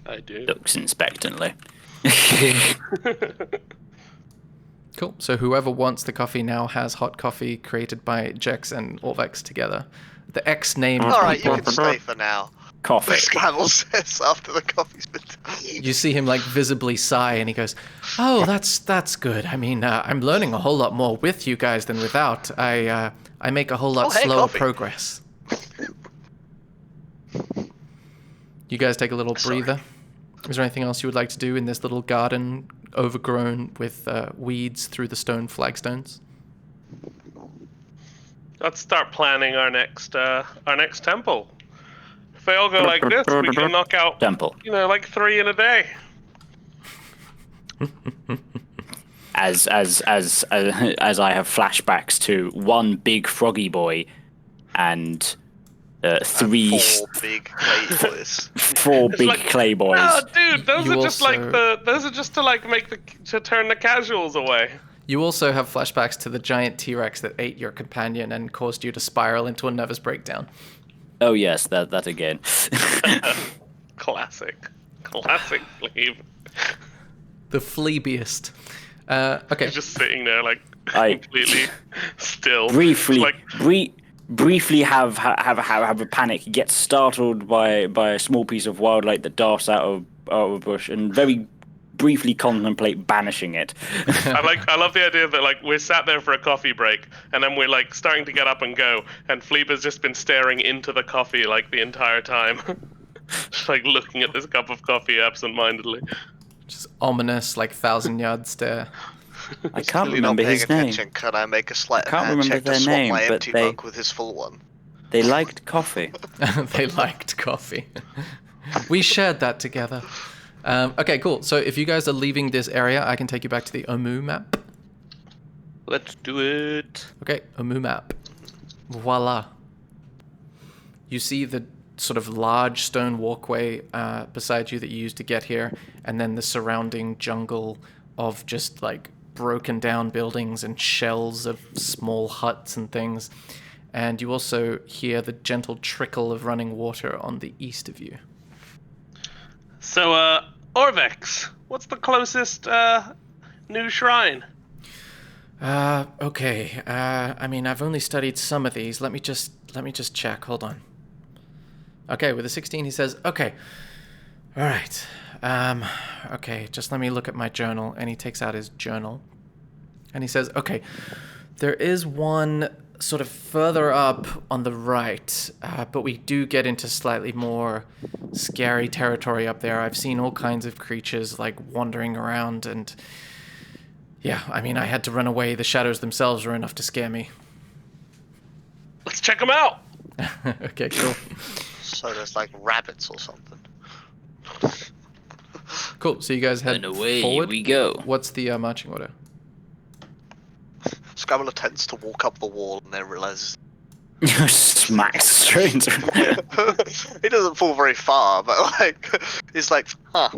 I do. Looks expectantly. Cool. So whoever wants the coffee now has hot coffee created by Jax and Orvex together. The X named Alright, you people. can stay for now. Coffee. Scramble says after the coffee's been done. You see him like visibly sigh, and he goes, "Oh, that's good. I mean, I'm learning a whole lot more with you guys than without. I make a whole lot Oh, hey, slower coffee. progress." You guys take a little Sorry. breather. Is there anything else you would like to do in this little garden, overgrown with weeds through the stone flagstones? Let's start planning our next temple. If they all go like this, we can knock out, Temple. like 3 in a day. As I have flashbacks to one big froggy boy and 3 4 big clay boys. 4 big like- clay boys. Oh, dude, those You are just those are just to turn the casuals away. You also have flashbacks to the giant T-Rex that ate your companion and caused you to spiral into a nervous breakdown. Oh yes, that again. Classic Fleve. The fleebiest. Okay. He's just sitting there like I- completely still. briefly Like, briefly have a panic, get startled by a small piece of wildlife that darts out of a bush, and very briefly contemplate banishing it. I love the idea that like we're sat there for a coffee break and then we're like starting to get up and go, and Fleeb has just been staring into the coffee like the entire time. Just like looking at this cup of coffee absentmindedly. Just ominous, like 1,000-yard stare. I can't Clearly not remember paying his name. attention. Can I make a sleight of can't hand remember check to their swap name, my but empty they- mug with his full one? They liked coffee. They liked coffee. We shared that together. Okay, cool. So if you guys are leaving this area, I can take you back to the Omu map. Let's do it. Okay, Omu map. Voila. You see the sort of large stone walkway beside you that you used to get here, and then the surrounding jungle of just like broken down buildings and shells of small huts and things. And you also hear the gentle trickle of running water on the east of you. So, Orvex, what's the closest new shrine? Okay. I mean, I've only studied some of these. Let me just check. Hold on. Okay, with a 16, he says, okay. All right. Okay, just let me look at my journal. And he takes out his journal. And he says, okay, there is one sort of further up on the right, but we do get into slightly more scary territory up there. I've seen all kinds of creatures, like, wandering around, and yeah, I mean, I had to run away. The shadows themselves were enough to scare me. Let's check them out. Okay, cool. So there's like rabbits or something. Cool, so you guys head And away forward. we go. What's the marching order? Scrambler tends to walk up the wall and then realizes Smacks straight into he doesn't fall very far, but like he's like, huh.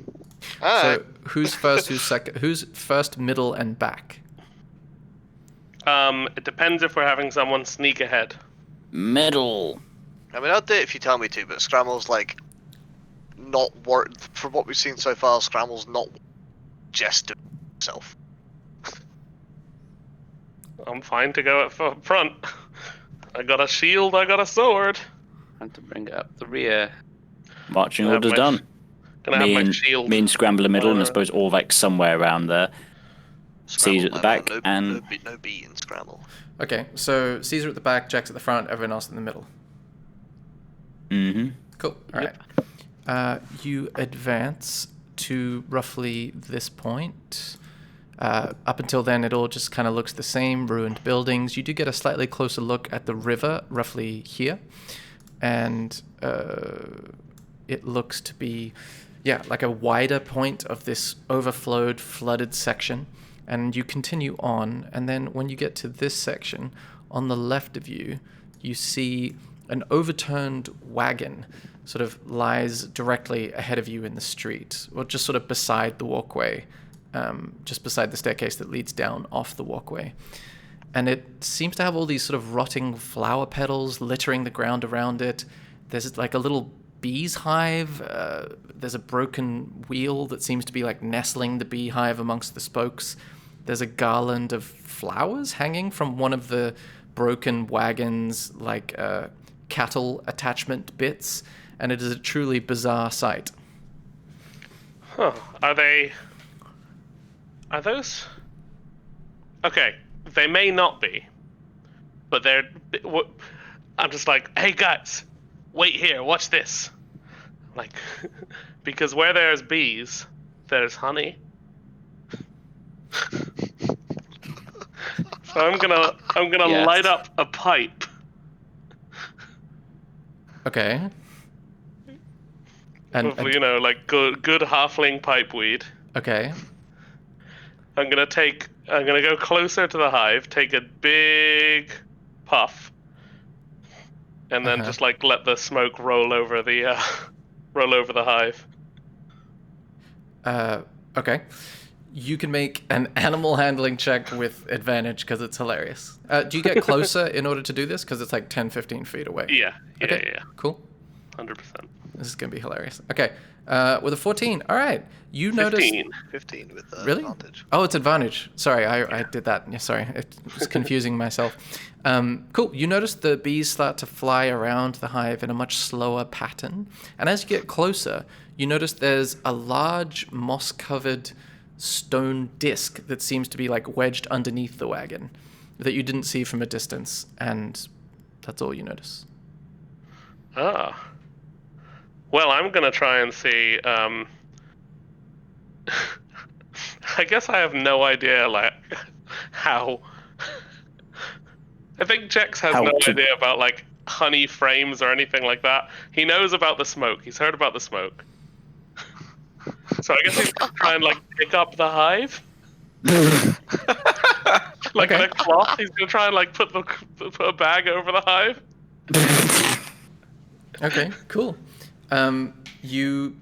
Alright. So who's first, who's second, who's first, middle, and back? It depends if we're having someone sneak ahead. Middle. I mean, I'll do it if you tell me to, but Scrammle's like not worried. From what we've seen so far, Scrammle's not just doing himself. I'm fine to go at front. I got a shield, I got a sword. And to bring up the rear. Marching Have orders my- done. Gonna have Me my and, shield. me and Scrambler middle, and I Uh, suppose all like somewhere around there. Caesar at the back, no, and- no B in Scramble. Okay, so Caesar at the back, Jack's at the front, everyone else in the middle. Mm-hmm. Cool. All right. You advance to roughly this point. Up until then, it all just kind of looks the same, ruined buildings. You do get a slightly closer look at the river, roughly here. And it looks to be, like a wider point of this overflowed, flooded section. And you continue on, and then when you get to this section, on the left of you, you see an overturned wagon sort of lies directly ahead of you in the street, or just sort of beside the walkway, just beside the staircase that leads down off the walkway. And it seems to have all these sort of rotting flower petals littering the ground around it. There's like a little bee's hive. There's a broken wheel that seems to be like nestling the beehive amongst the spokes. There's a garland of flowers hanging from one of the broken wagons, like cattle attachment bits, and it is a truly bizarre sight. Huh. Are those? Okay, they may not be, but they're. I'm just like, hey guys, wait here, watch this. Like, because where there's bees, there's honey. So I'm gonna Yes. light up a pipe. Okay. Of, like good halfling pipeweed. Okay. I'm gonna go closer to the hive, take a big puff, and then just like let the smoke roll over the hive. Okay. You can make an animal handling check with advantage because it's hilarious. Do you get closer in order to do this? Because it's like 10, 15 feet away. Yeah. Cool. 100%. This is going to be hilarious. Okay. With a 14. All right. You notice... 15 with Really? advantage. Oh, it's advantage. Sorry, I did that. Yeah, sorry, it was confusing myself. Cool. You notice the bees start to fly around the hive in a much slower pattern. And as you get closer, you notice there's a large moss-covered stone disc that seems to be like wedged underneath the wagon that you didn't see from a distance. And that's all you notice. Ah. Well, I'm gonna try and see. I guess I have no idea, like, how. I think Jex has no idea about like honey frames or anything like that. He knows about the smoke. He's heard about the smoke. So I guess he's gonna try and like pick up the hive. Like the cloth. He's gonna try and like put a bag over the hive. Okay, cool. You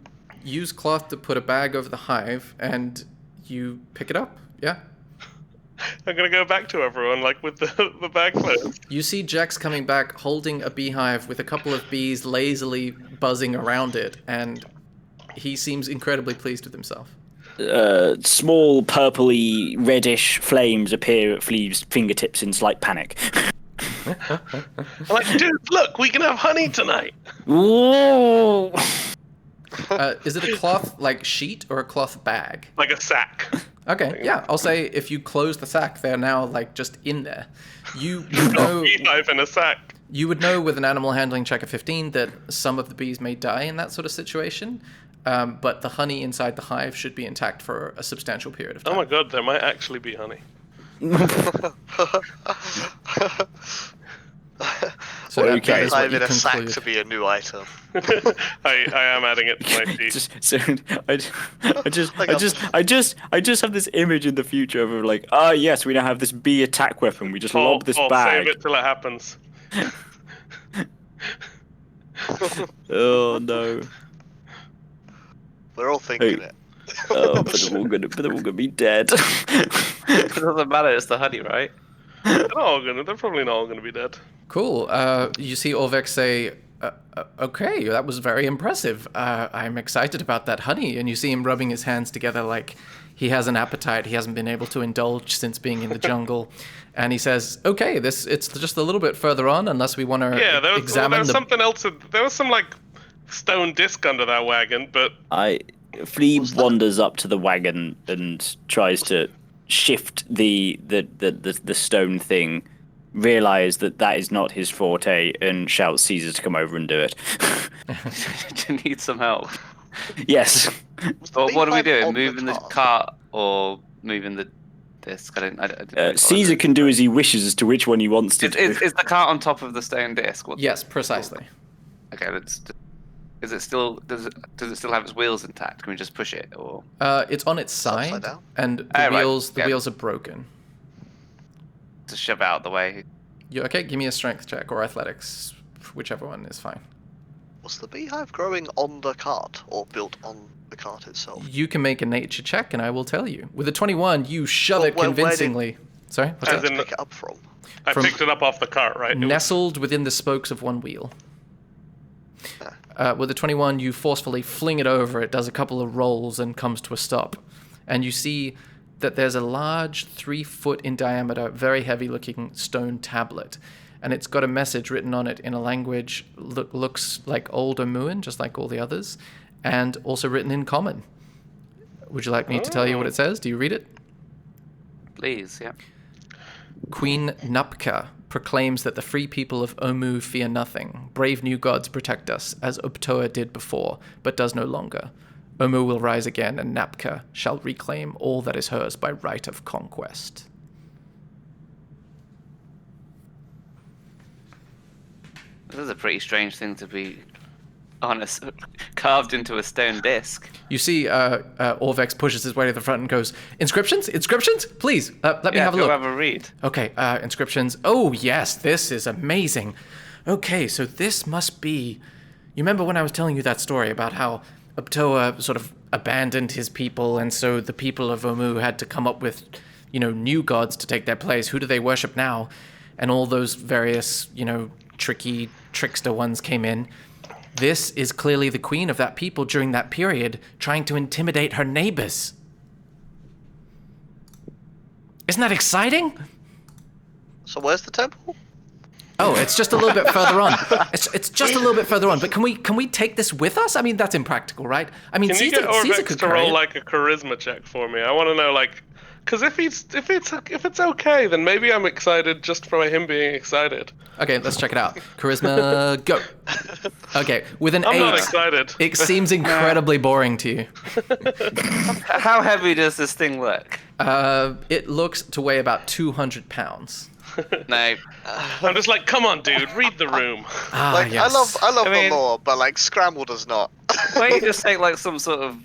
use cloth to put a bag over the hive, and you pick it up. Yeah. I'm gonna go back to everyone, like with the bag closed. You see Jax coming back, holding a beehive with a couple of bees lazily buzzing around it, and he seems incredibly pleased with himself. Small purpley reddish flames appear at Fleave's fingertips in slight panic. I'm like, dude, look, we can have honey tonight. Whoa! Is it a cloth like sheet or a cloth bag? Like a sack. Okay, yeah. I'll say if you close the sack, they're now like just in there. You know. Beehive in a sack. You would know with an animal handling check of 15 that some of the bees may die in that sort of situation, but the honey inside the hive should be intact for a substantial period of time. Oh my god, there might actually be honey. So that Okay. is what Hive you in a sack conclude. to be a new item. I am adding it to my sheet. I just have this image in the future of like, yes, we now have this bee attack weapon. We just lob this Paul, bag. save it till it happens. Oh no. We're all thinking Hey. it. Oh, but they're all gonna be dead. It doesn't matter. It's the honey, right? They're probably not all gonna be dead. Cool. You see Orvex say, okay, that was very impressive. I'm excited about that honey. And you see him rubbing his hands together like he has an appetite he hasn't been able to indulge since being in the jungle. And he says, okay, it's just a little bit further on unless we want to Yeah, examine there was the... something else. There was some like stone disc under that wagon, but Flea wanders up to the wagon and tries to shift the stone thing, realize that is not his forte, and shouts Caesar to come over and do it. Do you need some help? Yes. Or what are we beehive doing? on the Moving the cart? cart or moving the disc? I didn't really follow Caesar that. can do as he wishes as to which one he wants to do. Is the cart on top of the stone disc? Yes, precisely. Okay, does it still have its wheels intact? Can we just push it or? It's on its upside side, down? and the Oh, right. wheels Yeah. wheels are broken. To shove out the way. You okay? Give me a strength check or athletics, whichever one is fine. Was the beehive growing on the cart or built on the cart itself? You can make a nature check, and I will tell you. With a 21, you shove Well, it where did- convincingly. Sorry, what's As that? in- Pick it up from. I From- picked it up off the cart, right? It was- Nestled within the spokes of one wheel. With a 21, you forcefully fling it over. It does a couple of rolls and comes to a stop. And you see that there's a large 3 foot in diameter, very heavy looking stone tablet. And it's got a message written on it in a language looks like Old Omuan, just like all the others, and also written in common. Would you like me to tell you what it says? Do you read it? Please, yeah. Queen Nupka proclaims that the free people of Omu fear nothing. Brave new gods protect us, as Uptoa did before, but does no longer. Omu will rise again, and Napka shall reclaim all that is hers by right of conquest. This is a pretty strange thing to be carved into a stone disc. You see Orvex pushes his way to the front and goes, Inscriptions? Inscriptions? Please, let me have a go look. have a read. Okay, inscriptions. Oh, yes, this is amazing. Okay, so this must be... You remember when I was telling you that story about how Uptoa sort of abandoned his people, and so the people of Omu had to come up with, new gods to take their place. Who do they worship now? And all those various, tricky trickster ones came in. This is clearly the queen of that people during that period, trying to intimidate her neighbors. Isn't that exciting? So where's the temple? Oh, it's just a little bit further on. It's just a little bit further on. But can we take this with us? I mean, that's impractical, right? I mean, Can you Caesar, get Caesar Orvex could to carry roll it. like a charisma check for me? I want to know, like, because if it's okay, then maybe I'm excited just for him being excited. Okay, let's check it out. Charisma, go. Okay, with an I'm 8, not excited. it seems incredibly boring to you. How heavy does this thing look? It looks to weigh about 200 pounds. No. I'm just like, come on, dude, read the room. Ah, Like yes. I love I mean- the lore, but like Scramble does not. Why don't you just take like some sort of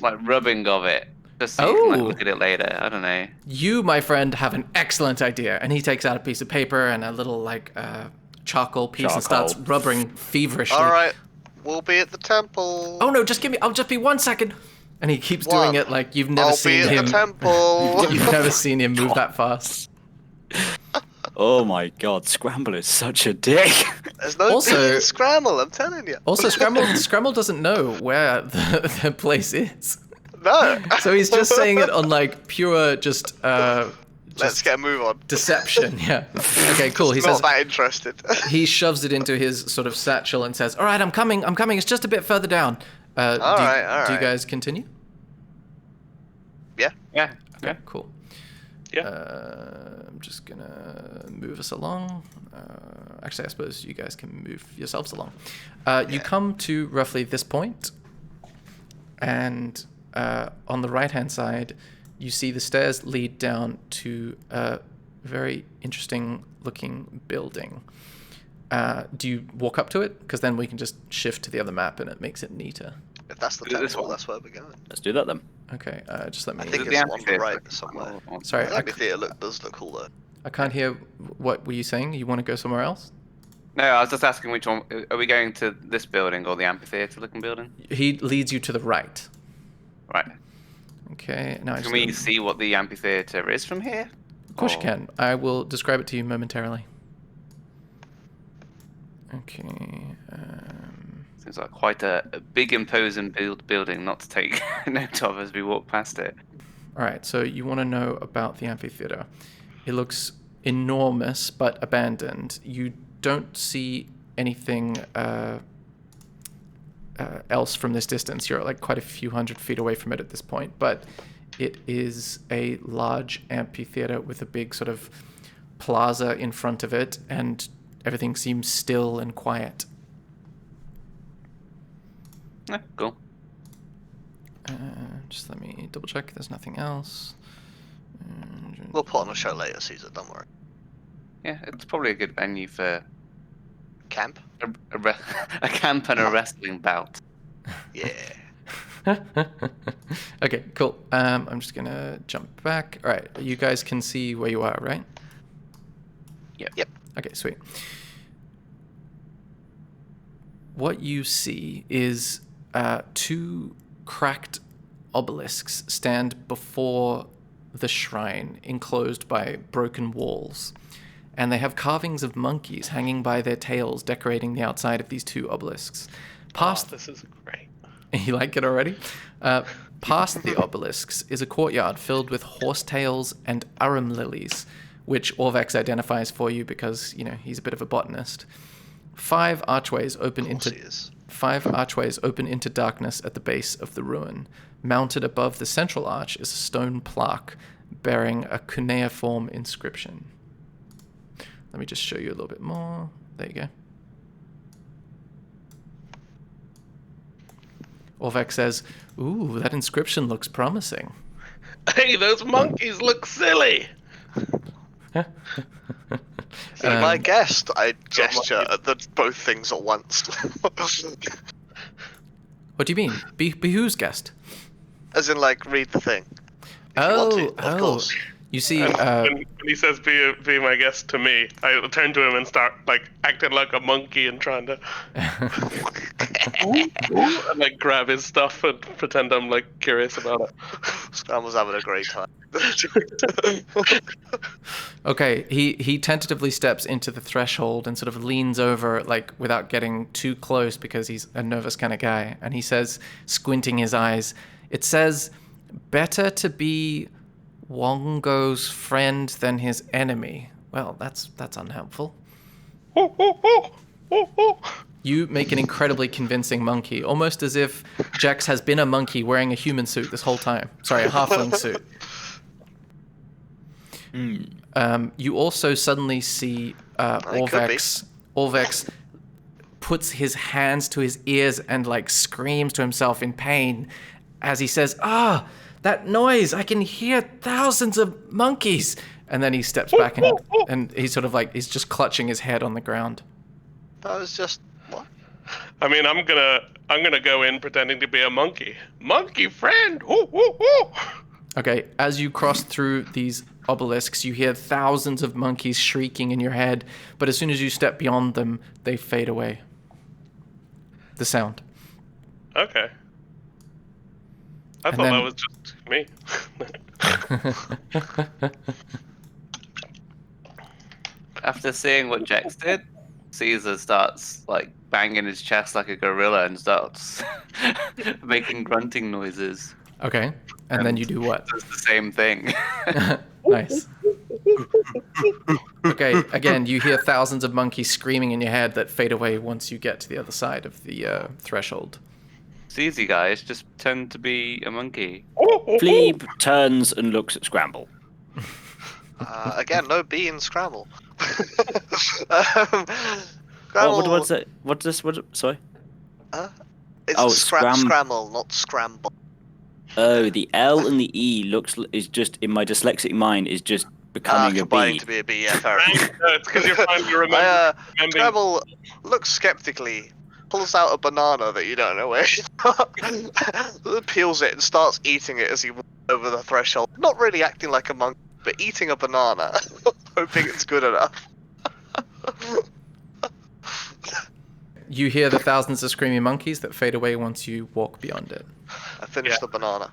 like rubbing of it? Just so you can Oh. like, look at it later. I don't know. You, my friend, have an excellent idea. And he takes out a piece of paper and a little, charcoal piece and starts Charcoal. rubbering feverishly. All right, we'll be at the temple. Oh, no, I'll just be 1 second. And he keeps doing One. it like you've never I'll be seen at him. the temple. You've never seen him move that fast. Oh my god, Scramble is such a dick. There's no Also- being Scramble, I'm telling you. Also, Scramble doesn't know where the place is. No. So he's just saying it on pure just Let's get a move on. deception. Yeah. Okay, cool. He Not says that interested. he shoves it into his sort of satchel and says, "All right, I'm coming. It's just a bit further down." All Do you right. guys continue? Yeah. Okay, cool. Yeah. I'm just gonna move us along. Actually, I suppose you guys can move yourselves along. You come to roughly this point, and on the right-hand side, you see the stairs lead down to a very interesting-looking building. Do you walk up to it? Because then we can just shift to the other map, and it makes it neater. If that's the Is it this temple, one? that's where we're going. Let's do that then. Okay, just let me... I think Is it it's the the one on the amphitheater? right somewhere. Sorry, The amphitheater does look cool though. I can't hear. What were you saying? You want to go somewhere else? No, I was just asking which one. Are we going to this building or the amphitheater-looking building? He leads you to the right. Right. Okay, now I Can just we see what the amphitheater is from here? Of course you Or- can. I will describe it to you momentarily. Okay. Seems like quite a big, imposing building not to take note of as we walk past it. All right. So you want to know about the amphitheater? It looks enormous but abandoned. You don't see anything else from this distance. You're like quite a few hundred feet away from it at this point, but it is a large amphitheater with a big sort of plaza in front of it, and everything seems still and quiet. Yeah, cool. Just let me double check. There's nothing else. We'll put on a show later, Caesar. Don't worry. Yeah, it's probably a good venue for Camp. a camp and a wrestling bout. Yeah. Okay, cool. I'm just gonna jump back. All right, you guys can see where you are, right? Yep. Okay, sweet. What you see is two cracked obelisks stand before the shrine, enclosed by broken walls. And they have carvings of monkeys hanging by their tails, decorating the outside of these two obelisks. Past This is great. You like it already? Past the obelisks is a courtyard filled with horsetails and arum lilies, which Orvex identifies for you because, you know, he's a bit of a botanist. Five archways open into darkness at the base of the ruin. Mounted above the central arch is a stone plaque bearing a cuneiform inscription. Let me just show you a little bit more. There you go. Orvex says, "Ooh, that inscription looks promising." Hey, those monkeys look silly. Be my guest. I gesture at both things at once. What do you mean? Be whose guest? As in, like, read the thing. If you want to, of course. You see, When he says be my guest to me, I turn to him and start like acting like a monkey and trying to and like grab his stuff and pretend I'm like curious about it. Scram was having a great time. okay, he tentatively steps into the threshold and sort of leans over, like, without getting too close because he's a nervous kind of guy. And he says, squinting his eyes, it says, "Better to be Wongo's friend than his enemy." Well, that's unhelpful. You make an incredibly convincing monkey, almost as if Jax has been a monkey wearing a human suit this whole time. Sorry, a halfling suit. You also suddenly see Orvex puts his hands to his ears and like screams to himself in pain as he says, "Ah, that noise! I can hear thousands of monkeys!" And then he steps back and he's sort of like, he's just clutching his head on the ground. That was just what? I mean, I'm gonna go in pretending to be a monkey. Monkey friend. Woo, woo, woo. Okay, as you cross through these obelisks, you hear thousands of monkeys shrieking in your head, but as soon as you step beyond them, they fade away. The sound. Okay. I And thought then- that was just me. After seeing what Jax did, Caesar starts like banging his chest like a gorilla and starts making grunting noises. Okay, and then you do what? Does the same thing. Nice. Okay, again, you hear thousands of monkeys screaming in your head that fade away once you get to the other side of the threshold. It's easy, guys. Just pretend to be a monkey. Fleeb turns and looks at Scramble. Again, no B in Scramble. What's that? Sorry. It's Scram- Scramble, not Scramble. Oh, the L and the E is just in my dyslexic mind is just becoming a combining B. to be a B, yeah, fair enough. No, it's because you're finally remembering. Scramble looks skeptically, pulls out a banana that you don't know where she peels it and starts eating it as he walks over the threshold. Not really acting like a monkey, but eating a banana, hoping it's good enough. You hear the thousands of screaming monkeys that fade away once you walk beyond it. I finished the banana.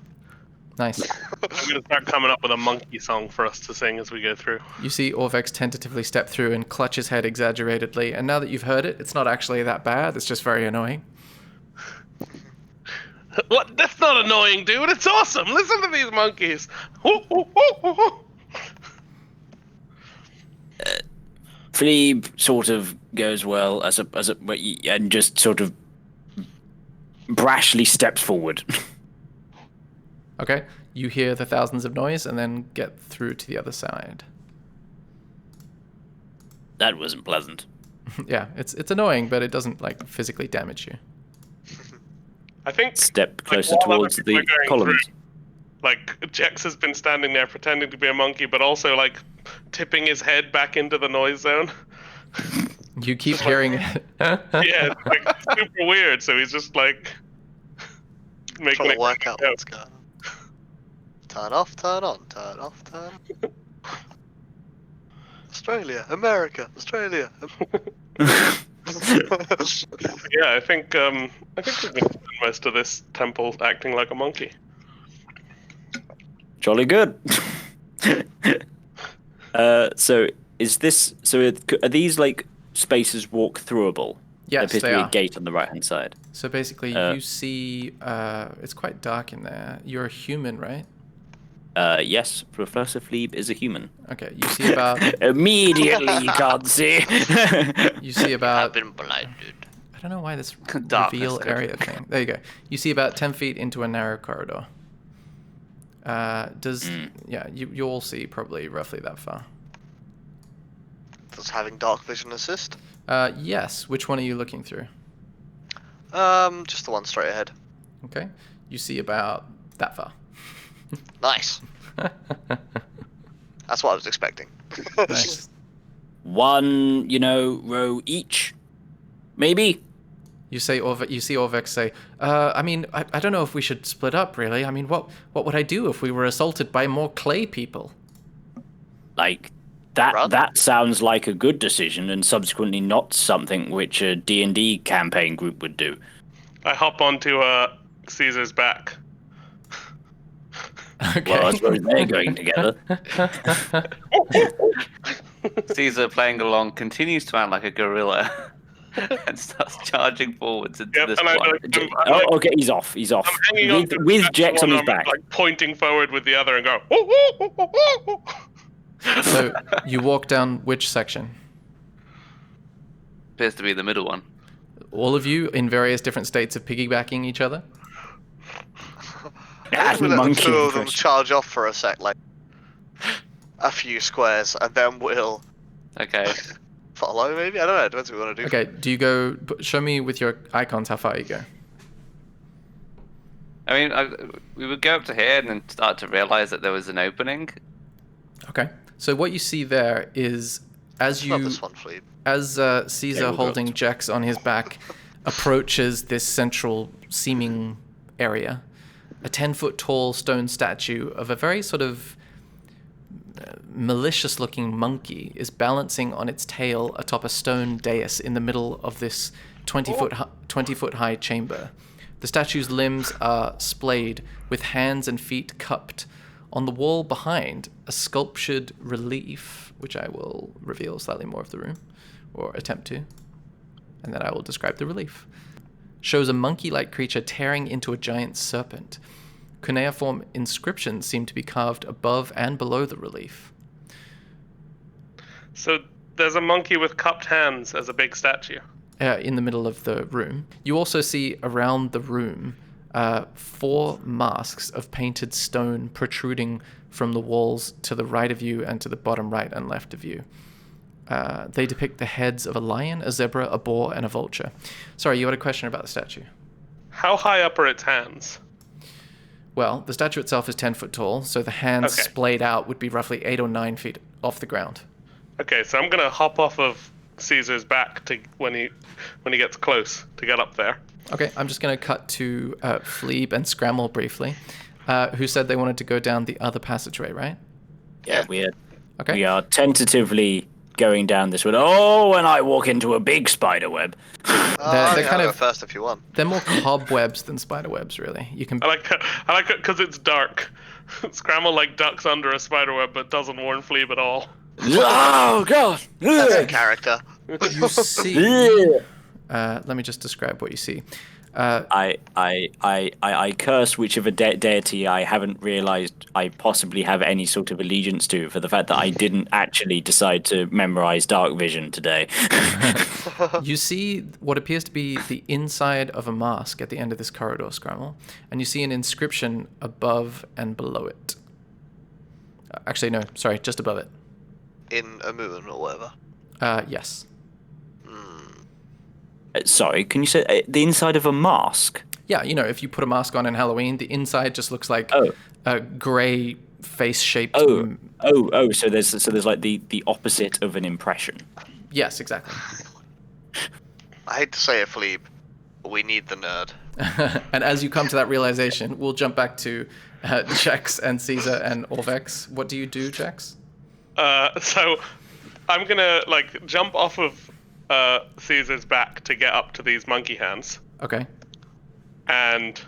Nice. I'm going to start coming up with a monkey song for us to sing as we go through. You see Orvex tentatively step through and clutch his head exaggeratedly, and now that you've heard it, it's not actually that bad, it's just very annoying. What? That's not annoying, dude. It's awesome. Listen to these monkeys. Fleeb sort of goes well and just sort of brashly steps forward. Okay, you hear the thousands of noise and then get through to the other side. That wasn't pleasant. Yeah, it's annoying, but it doesn't like physically damage you. I think Step closer while other towards people the are going columns. through, like Jex has been standing there pretending to be a monkey, but also like tipping his head back into the noise zone. You keep hearing it. Yeah, it's like super weird. So he's just like making Trying it to work out go. what's going on. Turn off, turn on, turn off, turn on. Australia, America, Australia. Yeah, I think we're gonna spend most of this temple acting like a monkey. Jolly good. So are these like spaces walk throughable? There Yes, appears they to be are. a gate on the right hand side. So basically, you see, it's quite dark in there. You're a human, right? Yes, Professor Fleeb is a human. Okay, you see about Immediately you can't see. you see I've about been blinded. I don't know why this Darkness, reveal good. area thing. There you go. You see about 10 feet into a narrow corridor. Yeah, you all see probably roughly that far. Does having dark vision assist? Yes. Which one are you looking through? Just the one straight ahead. Okay. You see about that far. Nice. That's what I was expecting. Nice. One, row each, maybe. You see Orvex say, I mean, I don't know if we should split up, really. I mean, what would I do if we were assaulted by more clay people? Like that. Run? That sounds like a good decision, and subsequently not something which a D&D campaign group would do. I hop onto Caesar's back. Okay. Well, I suppose they're going together. Caesar, playing along, continues to act like a gorilla and starts charging forwards into Yep, this and one. Oh, okay, he's off. He's off. I'm hanging on to With the Jex on one his arm, back. like pointing forward with the other, and go. So you walk down which section? Appears to be the middle one. All of you in various different states of piggybacking each other? That's We'll let the monkey two of them impression. charge off for a sec, like a few squares, and then we'll Okay. follow. Maybe I don't know. Depends what we want to do. Okay, do you go... Show me with your icons how far you go. I mean, we would go up to here and then start to realize that there was an opening. Okay. So what you see there is as Not you... this one, Fleeb. As Caesar, we'll go holding up. Jex on his back, approaches this central seeming area, a 10-foot tall stone statue of a very sort of malicious-looking monkey is balancing on its tail atop a stone dais in the middle of this 20-foot high chamber. The statue's limbs are splayed with hands and feet cupped. On the wall behind, a sculptured relief, which I will reveal slightly more of the room, or attempt to, and then I will describe the relief, shows a monkey-like creature tearing into a giant serpent. Cuneiform inscriptions seem to be carved above and below the relief. So there's a monkey with cupped hands as a big statue. In the middle of the room. You also see around the room 4 masks of painted stone protruding from the walls to the right of you and to the bottom right and left of you. They depict the heads of a lion, a zebra, a boar, and a vulture. Sorry, you had a question about the statue. How high up are its hands? Well, the statue itself is 10 foot tall, so the hands Okay. splayed out would be roughly 8 or 9 feet off the ground. Okay, so I'm gonna hop off of Caesar's back to when he gets close to get up there. Okay, I'm just going to cut to Fleeb and Scramble briefly, who said they wanted to go down the other passageway, right? Yeah, we Okay. are tentatively going down this one. Oh, and I walk into a big spider web. They're I'll kind go of- first if you want. They're more cobwebs than spider webs, really. You can. I like it because it's dark. Scramble like ducks under a spiderweb, but doesn't warn Fleeb at all. Oh God! That's a character. You see. Let me just describe what you see. I curse whichever deity I haven't realized I possibly have any sort of allegiance to for the fact that I didn't actually decide to memorize dark vision today. You see what appears to be the inside of a mask at the end of this corridor, Scramble, and you see an inscription above and below it. Actually, no, sorry, just above it. In a moon or whatever. Yes. Sorry, can you say the inside of a mask? Yeah, you know, if you put a mask on in Halloween, the inside just looks like a grey face-shaped. So there's like the opposite of an impression. Yes, exactly. I hate to say it, Fleeb, but we need the nerd. And as you come to that realization, we'll jump back to Jex and Caesar and Orvex. What do you do, Jex? So I'm gonna like jump off of Caesar's back to get up to these monkey hands, Okay. and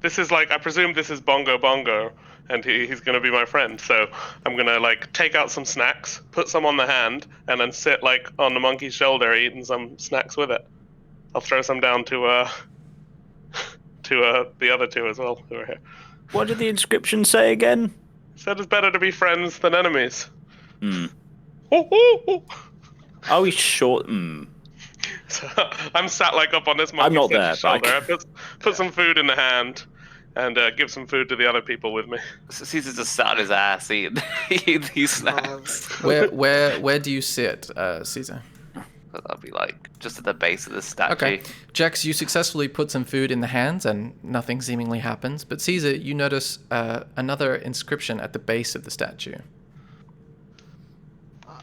this is like I presume this is Bongo, and he's gonna be my friend. So I'm gonna like take out some snacks, put some on the hand, and then sit like on the monkey's shoulder, eating some snacks with it. I'll throw some down to the other two as well who are here. What did the inscription say again? Said it's better to be friends than enemies. Hmm. Ooh, ooh, ooh. Are we sure? So I'm sat like up on this I'm not monkey's there, shoulder. but I put some food in the hand and give some food to the other people with me. Caesar's just sat on his ass eating these snacks. Where do you sit, Caesar? I'll be like just at the base of the statue. Okay. Jex, you successfully put some food in the hands and nothing seemingly happens. But Caesar, you notice another inscription at the base of the statue.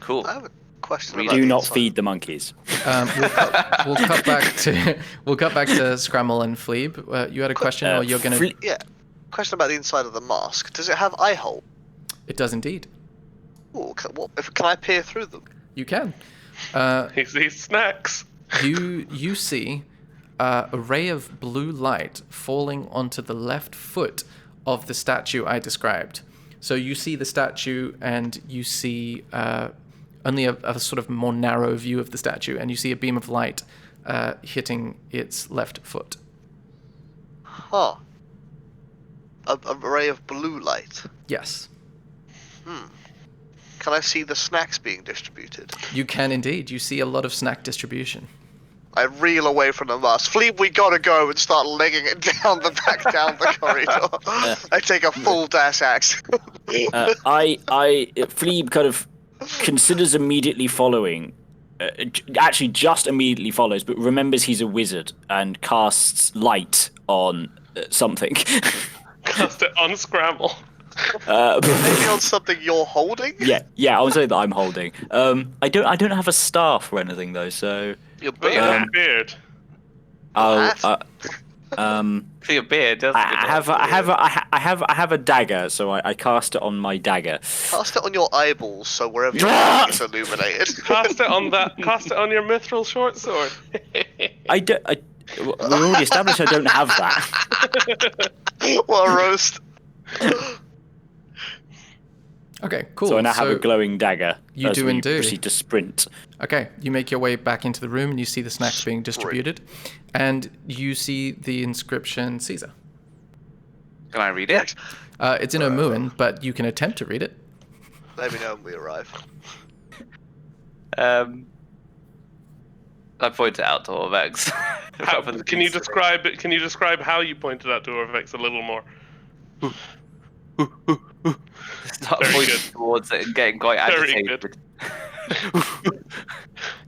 Cool. I have a question We about do the not inside. feed the monkeys. We'll cut back to Scramble and Fleeb. You had a question, or you're gonna? Yeah. Question about the inside of the mask. Does it have eye hole? It does indeed. Ooh, can I peer through them? You can. He sees snacks. You see a ray of blue light falling onto the left foot of the statue I described. So you see the statue, and you see only a sort of more narrow view of the statue, and you see a beam of light hitting its left foot. Huh. A ray of blue light. Yes, Can I see the snacks being distributed? you can indeed. You see a lot of snack distribution. I reel away from the mask. Fleeb, we gotta go, and start legging it down the corridor. I take a full dash axe. Fleeb kind of considers immediately following. Actually, just immediately follows, but remembers he's a wizard and casts light on something. Cast it on Scramble. Maybe on something you're holding? Yeah, I would say that I'm holding. I don't have a staff or anything though, so. Your But you beard. have a beard. For your beard, does I have a dagger, so I cast it on my dagger. Cast it on your eyeballs, so wherever you are, it's illuminated. Cast it on that. Cast it on your mithril short sword. We already established I don't have that. What a roast. Okay, cool. So I now have a glowing dagger. You as do we indeed. proceed to sprint. Okay, you make your way back into the room, and you see the snacks being distributed, and you see the inscription Caesar. Can I read it? It's in Omuan, but you can attempt to read it. Let me know when we arrive. I point it out to Orvex. Can you describe it? Can you describe how you pointed out to Orvex a little more? Start Very pointing good. towards it and getting quite Very agitated.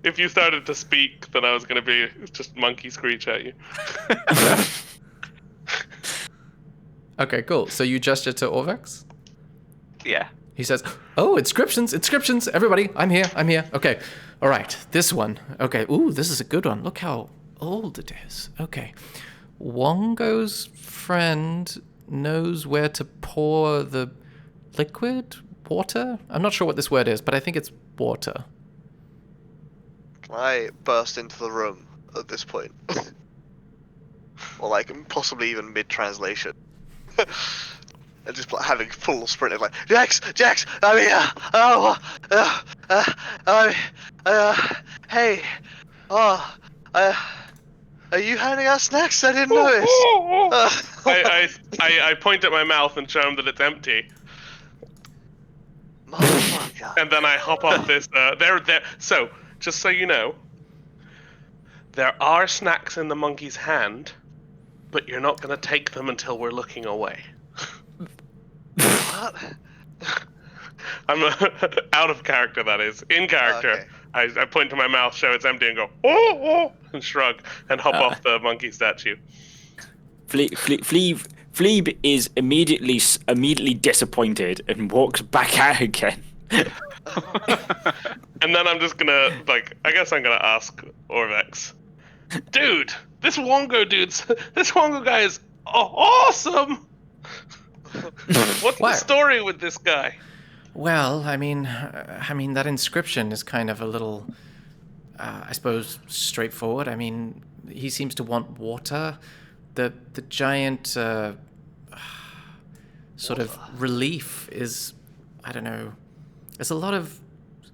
If you started to speak, then I was going to be just monkey screech at you. Okay, cool. So you gesture to Orvex? Yeah. He says, "Oh, inscriptions, inscriptions! Everybody, I'm here, I'm here. Okay, all right, this one. Okay, ooh, this is a good one. Look how old it is. Okay, Wongo's friend knows where to pour the liquid water. I'm not sure what this word is, but I think it's water. Can I burst into the room at this point? Or like possibly even mid-translation. And just like, having full sprint, like Jax, I'm here. Oh, hey, are you handing out snacks? I didn't notice. I point at my mouth and show him that it's empty, Motherfucker. and then I hop off this. There. So, just so you know, there are snacks in the monkey's hand, but you're not gonna take them until we're looking away. What? I'm out of character, that is. In character, Okay. I point to my mouth, show it's empty, and go, oh, and shrug, and hop off the monkey statue. Fleeb is immediately disappointed and walks back out again. And then I'm just gonna, I guess I'm gonna ask Orvex. Dude, this Wongo guy is awesome! What's the story with this guy? Well, I mean, that inscription is kind of a little, I suppose, straightforward. I mean, he seems to want water. The giant sort of relief is, I don't know. There's a lot of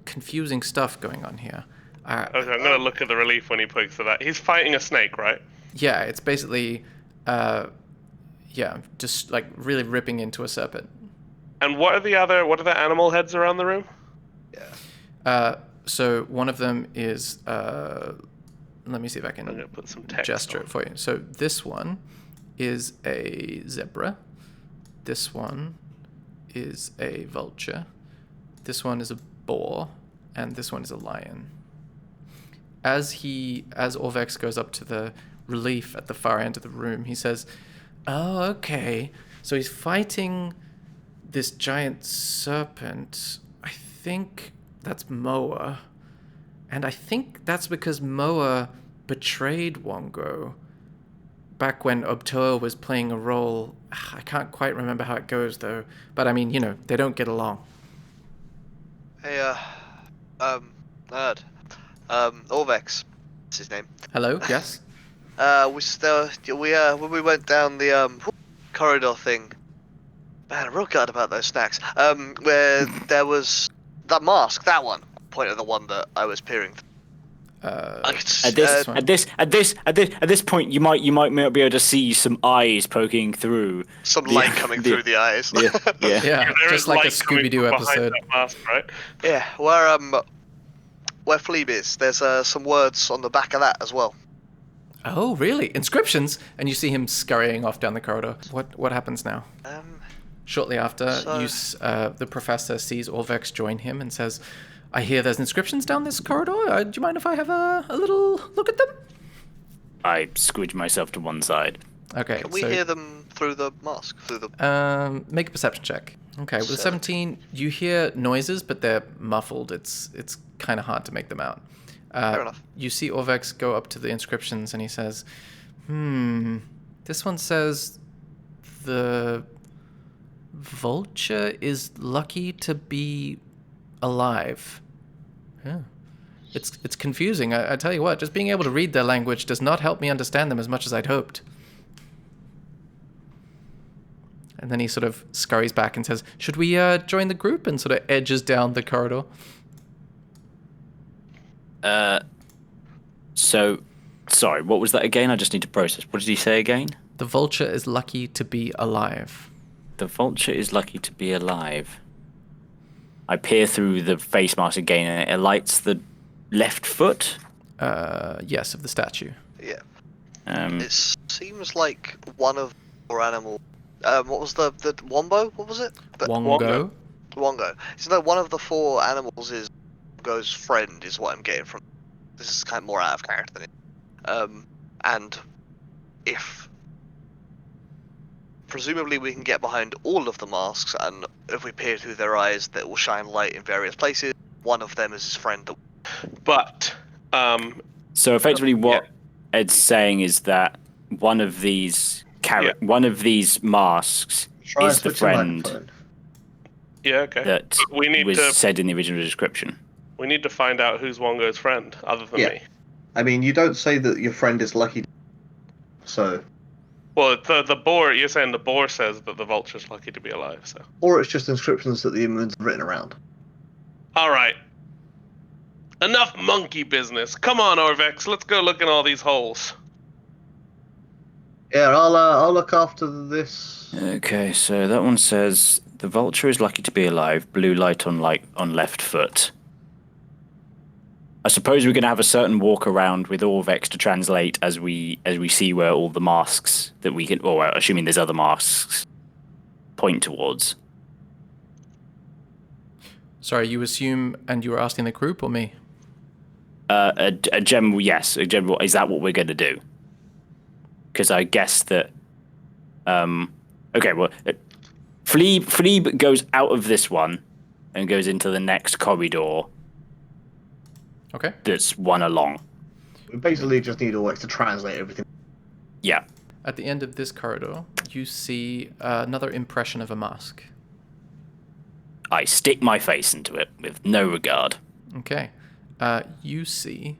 confusing stuff going on here. Okay, I'm gonna look at the relief when he points to that. He's fighting a snake, right? Yeah, it's basically, just like really ripping into a serpent. And what are the animal heads around the room? So one of them is, let me see if I I'm can gonna put some text gesture on. it for you. So this one is a zebra. This one is a vulture. This one is a boar, and this one is a lion. As Orvex goes up to the relief at the far end of the room, he says, "Oh, okay. So he's fighting this giant serpent. I think that's Moa. And I think that's because Moa betrayed Wongo back when Obtoa was playing a role. I can't quite remember how it goes, though. But I mean, they don't get along." Hey, nerd. Orvex. That's his name. Hello? Yes? When we went down the corridor thing. Man, I'm real gutted about those snacks. Where there was that mask, that one. Point at the one that I was peering through. At this point, you might be able to see some eyes poking through. Some light coming through the eyes. Yeah. Yeah, There just is like a light coming Scooby-Doo from behind episode. that mask, right? Yeah, where Fleeb is, there's some words on the back of that as well. Oh, really? Inscriptions? And you see him scurrying off down the corridor. What happens now? Shortly after, the professor sees Orvex join him and says, "I hear there's inscriptions down this corridor. Do you mind if I have a little look at them?" I squidge myself to one side. Okay. Can we hear them through the mask? Make a perception check. Okay, with a 17, you hear noises, but they're muffled. It's kind of hard to make them out. Fair enough. You see Orvex go up to the inscriptions and he says, this one says the vulture is lucky to be alive. Yeah. It's confusing. I tell you what, just being able to read their language does not help me understand them as much as I'd hoped. And then he sort of scurries back and says, "Should we join the group?" and sort of edges down the corridor. So, sorry, what was that again? I just need to process. What did he say again? The vulture is lucky to be alive. The vulture is lucky to be alive. I peer through the face mask again and it lights the left foot. Yes, of the statue. Yeah. Um, It seems like one of our animals. What was the wombo? What was it? Wongo. Wongo. Isn't that one of the 4 animals is Wongo's friend? Is what I'm getting from. This is kind of more out of character than it. And if presumably we can get behind all of the masks, and if we peer through their eyes, that will shine light in various places. One of them is his friend. But so effectively, what Ed's saying is that one of these one of these masks Try is the switching friend microphone. yeah, okay. that But we need was to said in the original description. find out who's Wongo's friend, other than Yeah. me. I mean, you don't say that your friend is lucky, so... Well, the boar. You're saying the boar says that the vulture's lucky to be alive. So. Or it's just inscriptions that the humans have written around. All right. Enough monkey business. Come on, Orvex. Let's go look in all these holes. Yeah, I'll look after this. Okay, so that one says the vulture is lucky to be alive. Blue light on left foot. I suppose we're going to have a certain walk around with Orvex to translate as we see where all the masks that we can, or assuming there's other masks, point towards. Sorry, you assume, and you were asking the group or me? A general, yes. A general. Is that what we're going to do? Because I guess that. Okay, well, Fleeb goes out of this one and goes into the next corridor. Okay. That's one along. We basically just need Orwex to translate everything. Yeah. At the end of this corridor, you see another impression of a mask. I stick my face into it with no regard. Okay. You see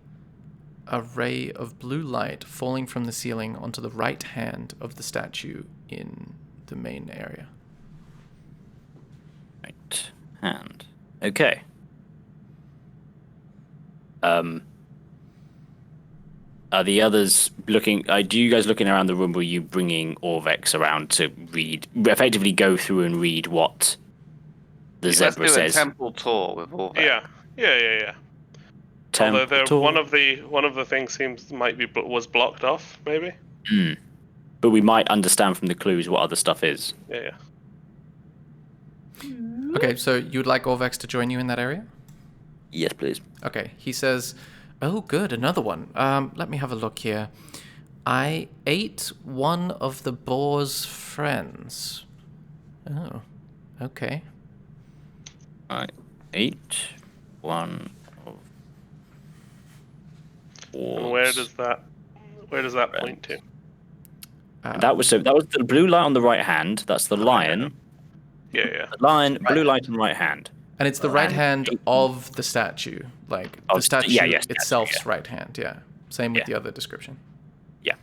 a ray of blue light falling from the ceiling onto the right hand of the statue in the main area. Right hand. Okay. Are the others looking? Do you guys looking around the room? Were you bringing Orvex around to read, effectively go through and read what the zebra Let's do says? a temple tour with all that. Yeah. Temple Although tour? one of the things was blocked off, maybe. But we might understand from the clues what other stuff is. Yeah. Okay, so you would like Orvex to join you in that area? Yes, please. Okay, he says, oh, good, another one. Let me have a look here. I ate one of the boar's friends. Oh, okay. I ate one of. And where does that point to? That was the blue light on the right hand. That's the lion. Yeah. The lion, blue light on the right hand. And it's the right hand of the statue, like the statue itself's yeah. right hand. Yeah, same with Yeah. the other description. Yeah.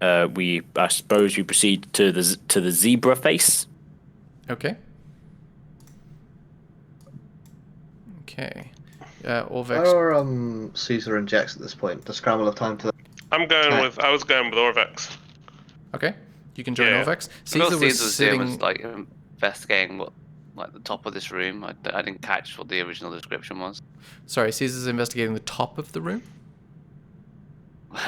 I suppose we proceed to the zebra face. Okay. Okay. Orvex. Or Caesar and Jax at this point. To scramble of time to. I was going with Orvex. Okay, you can join Yeah. Orvex. Caesar Caesar was sitting. was like investigating what, like the top of this room. I didn't catch what the original description was. Sorry, Caesar's investigating the top of the room.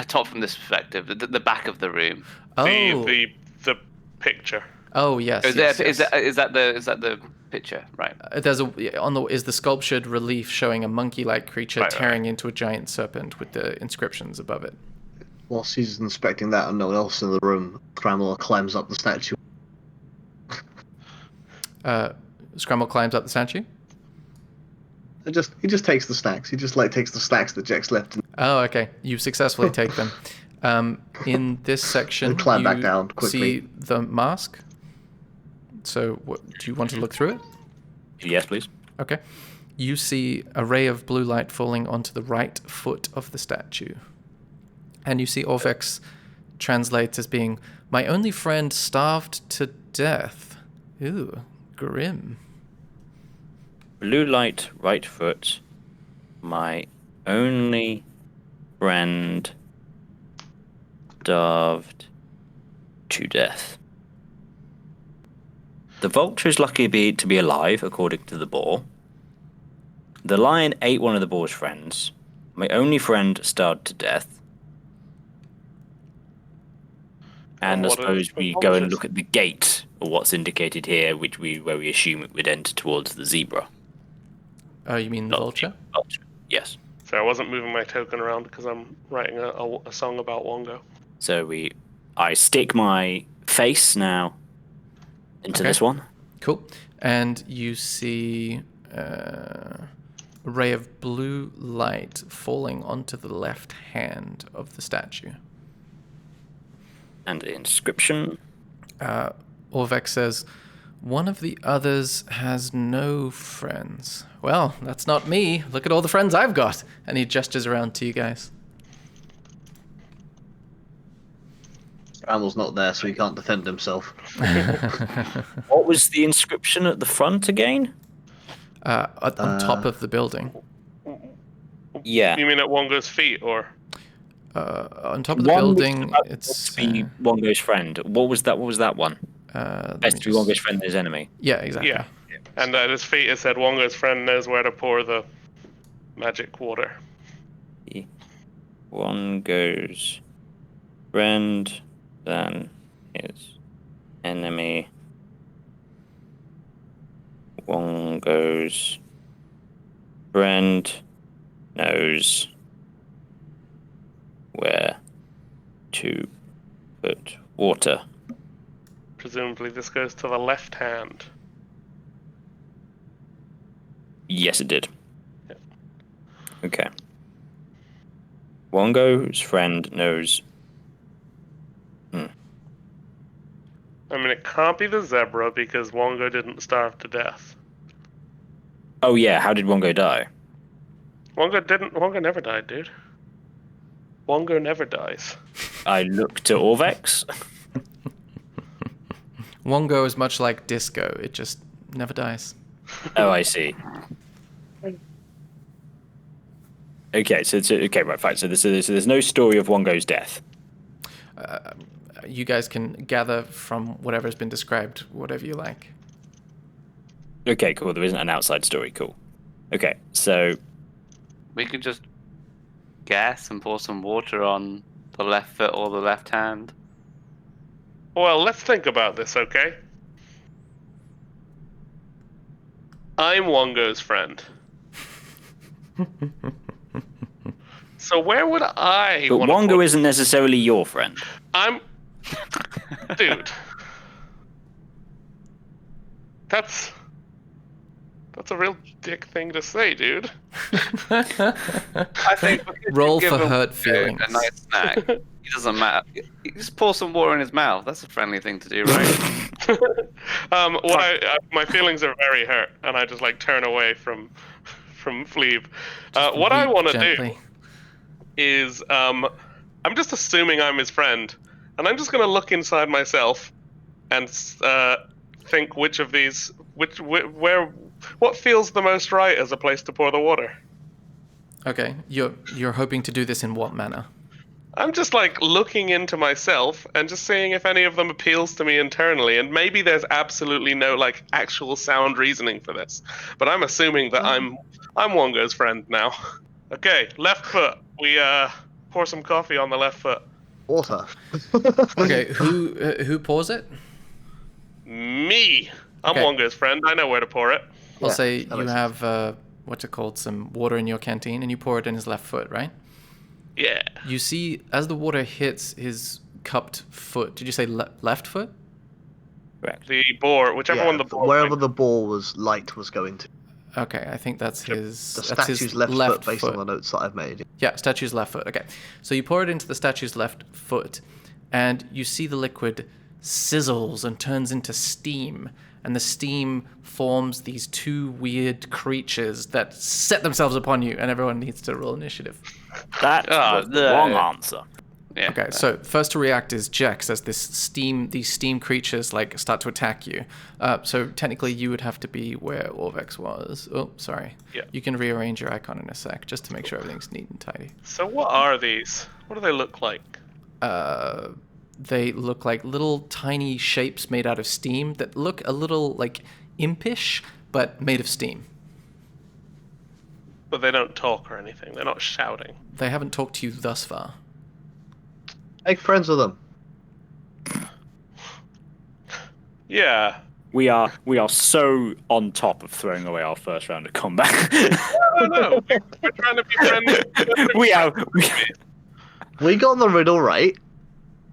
Top from this perspective, the back of the room. Oh. The picture. Oh yes. Is yes, that the picture? Right. There's is the sculptured relief showing a monkey-like creature Right. tearing into a giant serpent with the inscriptions above it. While Caesar's inspecting that and no one else in the room, Scramble climbs up the statue. Scramble climbs up the statue. He just takes the snacks. He just takes the snacks that Jax left. Oh, okay. You successfully take them. In this section, And climb you back down quickly. see the mask. So, do you want to look through it? Yes, please. Okay. You see a ray of blue light falling onto the right foot of the statue. And you see Orvex translates as being, my only friend starved to death. Ooh, grim. Blue light, right foot. My only friend starved to death. The vulture is lucky to be alive, according to the boar. the lion ate one of the boar's friends. My only friend starved to death. And I What are suppose the we go and vultures? look at the gate, or what's indicated here, where we assume it would enter towards the zebra. Oh, you mean the Not vulture? Vulture. Yes. So I wasn't moving my token around because I'm writing a song about Wongo. So I stick my face now into Okay. this one. Cool. And you see a ray of blue light falling onto the left hand of the statue. And the inscription. Orvek says, "One of the others has no friends." Well, that's not me. Look at all the friends I've got. And he gestures around to you guys. Bramwell's not there, so he can't defend himself. What was the inscription at the front again? On top of the building. Yeah. You mean at Wongo's feet, or? On top of the One was building, about it's... to be Wongo's friend. What was that? What was that one? let me Best to be just- Wongo's friend than his enemy. Yeah, exactly. Yeah. And at his feet it said, Wongo's friend knows where to pour the magic water. Wongo's friend than his enemy. Wongo's friend knows where to put water. Presumably this goes to the left hand. Yes, it did. Yeah. Okay. Wongo's friend knows. I mean, it can't be the zebra because Wongo didn't starve to death. Oh yeah, how did Wongo die? Wongo never died, dude. Wongo never dies. I look to Orvex. Wongo is much like disco. It just never dies. Oh, I see. Okay, so okay, right, fine. So there's no story of Wongo's death. You guys can gather from whatever's been described, whatever you like. Okay, cool. There isn't an outside story. Cool. Okay, so We could just guess and pour some water on the left foot or the left hand. Well, let's think about this, okay? I'm Wongo's friend. So where would I but wanna Wongo put- isn't necessarily your friend. I'm... Dude. That's a real dick thing to say, dude. I think we could Roll give for him hurt feelings. a nice snack. It doesn't matter. You just pour some water in his mouth. That's a friendly thing to do, right? My feelings are very hurt, and I just like turn away from Fleeb. What I Weep want to do gently. is I'm just assuming I'm his friend, and I'm just gonna look inside myself and think which of these, what feels the most right as a place to pour the water. Okay, you're hoping to do this in what manner? I'm just like looking into myself and just seeing if any of them appeals to me internally, and maybe there's absolutely no like actual sound reasoning for this, but I'm assuming that I'm Wongo's friend now. Okay, left foot. We pour some coffee on the left foot. Water. Okay, who pours it? Me. I'm Okay. Wongo's friend. I know where to pour it. I'll Yeah, say that you makes have what's it called, some water in your canteen, and you pour it in his left foot, right? Yeah. You see, as the water hits his cupped foot, did you say left foot? Correct. The boar, whichever one the boar. wherever the ball was going to. Okay, I think that's his. The that's his statue's left foot, based on the notes that I've made. Yeah, statue's left foot. Okay, so you pour it into the statue's left foot, and you see the liquid sizzles and turns into steam, and the steam forms these two weird creatures that set themselves upon you, and everyone needs to roll initiative. That was the wrong answer. Yeah. Okay, so first to react is Jex as these steam creatures like start to attack you. So technically you would have to be where Orvex was. Oh, sorry. Yeah. You can rearrange your icon in a sec just to make sure everything's neat and tidy. So what are these? What do they look like? They look like little tiny shapes made out of steam that look a little like impish, but made of steam. But they don't talk or anything. They're not shouting. They haven't talked to you thus far. Make friends with them. Yeah. We are so on top of throwing away our first round of combat. No. We're trying to be friends. we are. We got the riddle right.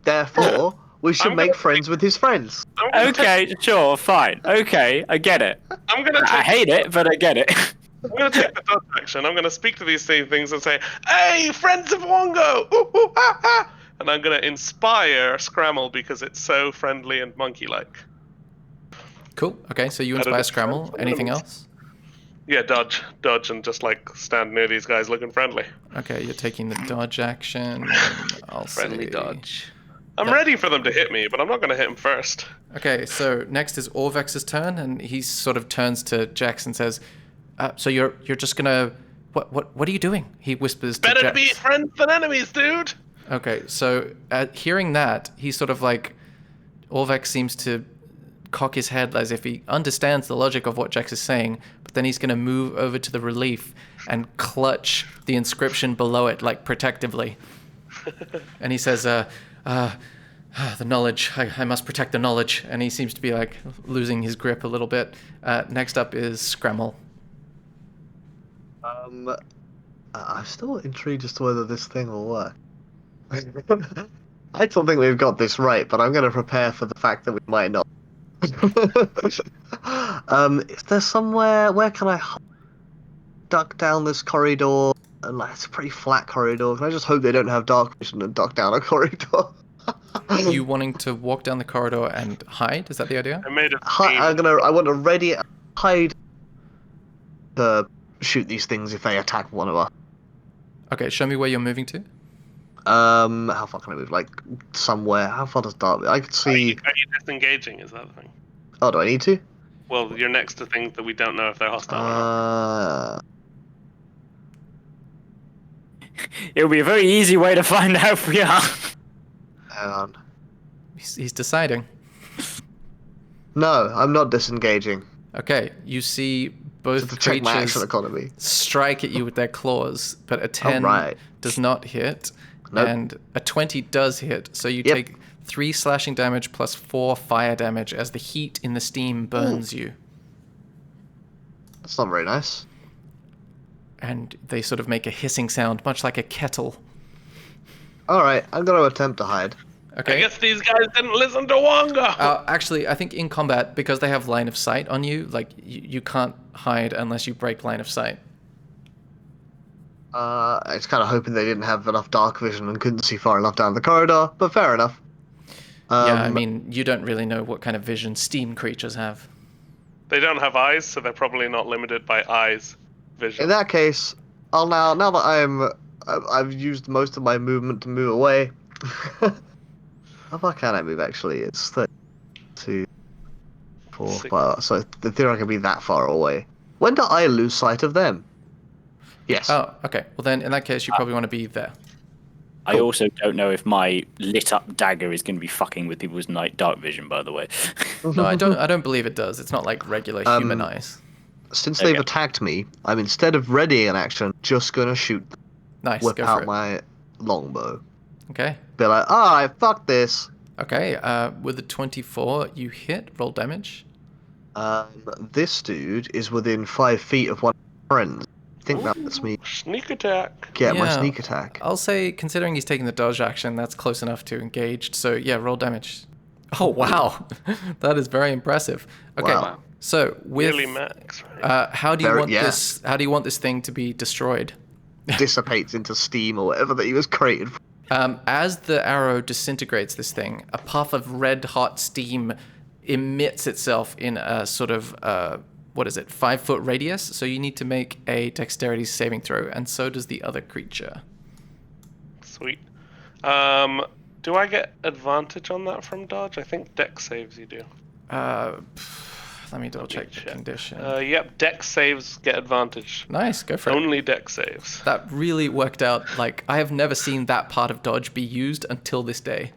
Therefore, we should I'm make gonna- friends with his friends. I'm gonna Okay, sure, fine. Okay, I get it. I'm gonna I take, hate it, but I get it. I'm gonna take the dodge action. I'm gonna speak to these same things and say, "Hey, friends of Wongo!" Ooh, ooh, ha, ha. And I'm gonna inspire Scramble because it's so friendly and monkey-like. Cool. Okay, so you Out of inspire the Scramble. friends, Anything enemies. else? Yeah, dodge, and just like stand near these guys looking friendly. Okay, you're taking the dodge action. I'll Friendly say... dodge. I'm Yep. ready for them to hit me, but I'm not gonna hit them first. Okay, so next is Orvex's turn, and he sort of turns to Jax and says, "So you're just gonna what are you doing?" He whispers to Better Jax. be friends than enemies, dude. Okay, so hearing that, he sort of like Orvex seems to cock his head as if he understands the logic of what Jax is saying, but then he's gonna move over to the relief and clutch the inscription below it like protectively, and he says, the knowledge. I must protect the knowledge. And he seems to be like losing his grip a little bit. Next up is Scramble. I'm still intrigued as to whether this thing will work. I don't think we've got this right, but I'm going to prepare for the fact that we might not. Is there somewhere? Where can I duck down this corridor? And like, it's a pretty flat corridor. Can I just hope they don't have dark vision and duck down a corridor? You wanting to walk down the corridor and hide? Is that the idea? I made a I want to ready hide to shoot these things if they attack one of us. Okay, show me where you're moving to. How far can I move? Like somewhere. How far does dark? I can Are see. you disengaging? Is that the thing? Oh, do I need to? Well, you're next to things that we don't know if they're hostile or not. It'll be a very easy way to find out if we are. Hang on. He's deciding. No, I'm not disengaging. Okay, you see To both protect my creatures action economy. strike at you with their claws, but a 10 right. does not hit, Nope. and a 20 does hit. So you Yep. take 3 slashing damage plus 4 fire damage as the heat in the steam burns you. That's not very nice. And they sort of make a hissing sound, much like a kettle. Alright, I'm gonna attempt to hide. I Okay. guess these guys didn't listen to Wongo. Actually, I think in combat, because they have line of sight on you, like you can't hide unless you break line of sight. I was kind of hoping they didn't have enough dark vision and couldn't see far enough down the corridor, but fair enough. Yeah, I mean, you don't really know what kind of vision steam creatures have. They don't have eyes, so they're probably not limited by eyes vision. In that case, I'll now that I've used most of my movement to move away. How far can I move actually? It's 32, 4, Six. 5. So the theory I can be that far away. When do I lose sight of them? Yes. Oh, okay. Well, then in that case, you probably want to be there. I also don't know if my lit up dagger is going to be fucking with people's night dark vision, by the way. No, I don't believe it does. It's not like regular human eyes. Since Okay. they've attacked me, I'm instead of readying an action, just gonna shoot them, Nice. whip Go for out it. my longbow. Okay. Be like, alright, fuck this. Okay. With a 24, you hit. Roll damage. This dude is within 5 feet of one of my friends. I think that lets me Sneak attack. get my Yeah. sneak attack. I'll say, considering he's taking the dodge action, that's close enough to engaged. So yeah, roll damage. Oh wow, that is very impressive. Okay. Wow. So with Nearly max. Right? how do you Very- want yeah. this? How do you want this thing to be destroyed? Dissipates into steam or whatever that he was created for. As the arrow disintegrates this thing, a puff of red hot steam emits itself in a sort of 5-foot radius. So you need to make a dexterity saving throw, and so does the other creature. Sweet. Do I get advantage on that from dodge? I think dex saves you do. Let me double check the condition. Yep, dex saves get advantage. Nice, go for it. Only dex saves. That really worked out. Like, I have never seen that part of dodge be used until this day.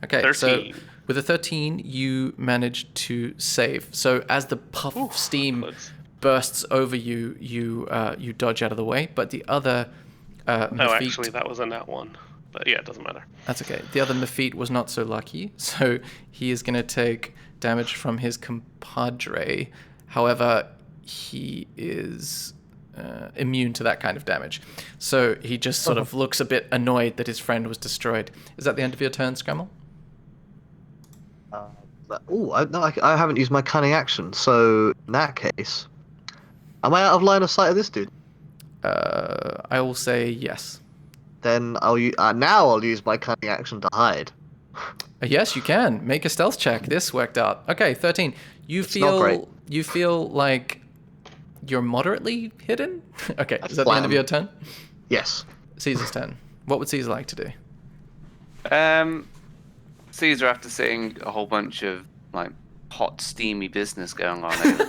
Okay, 13. so with a 13, you managed to save. So as the puff of steam close. bursts over you, you dodge out of the way. But the other No, actually, that was a nat 1. But yeah, it doesn't matter. That's okay. The other Mephite was not so lucky, so he is going to take damage from his compadre. However, he is immune to that kind of damage. So he just sort of looks a bit annoyed that his friend was destroyed. Is that the end of your turn, Scramble? I haven't used my cunning action, so in that case, am I out of line of sight of this dude? I will say yes. Then I'll use my cunning action to hide. Yes, you can. Make a stealth check. This worked out. Okay, 13. It's not great. You feel like you're moderately hidden? Okay, is that the end of your turn? Yes. Caesar's turn. What would Caesar like to do? Caesar, after seeing a whole bunch of like hot, steamy business going on over there.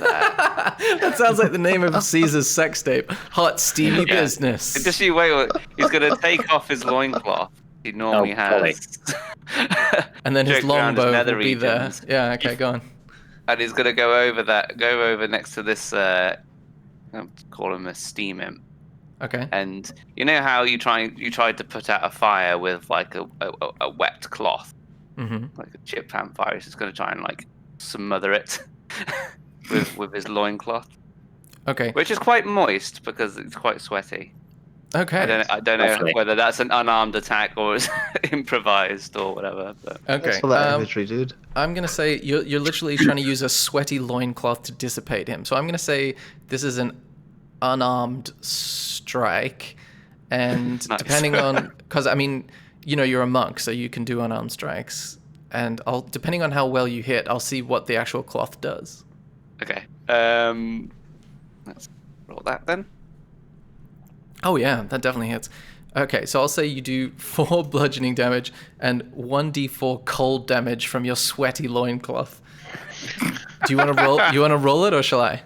That sounds like the name of Caesar's sex tape. Hot, steamy business. Just you wait. He's going to take off his loincloth. He normally has. And then his Draped around his longbow nether will be there. regions. Yeah, okay, go on. And he's going to go over next to this, I'll call him a steam imp. Okay. And you know how you tried to put out a fire with like a wet cloth, like a chip pan fire. He's just going to try and like smother it with his loincloth. Okay. Which is quite moist because it's quite sweaty. Okay. I don't know whether that's an unarmed attack or is improvised or whatever. But. Okay. Thanks for that imagery, dude. I'm going to say you're literally trying to use a sweaty loincloth to dissipate him. So I'm going to say this is an unarmed strike. And Nice. depending on... Because, I mean, you know, you're a monk, so you can do unarmed strikes. And depending on how well you hit, I'll see what the actual cloth does. Okay. Let's roll that then. Oh yeah, that definitely hits. Okay, so I'll say you do 4 bludgeoning damage and 1d4 cold damage from your sweaty loincloth. Do you want to roll? You want to roll it, or shall I?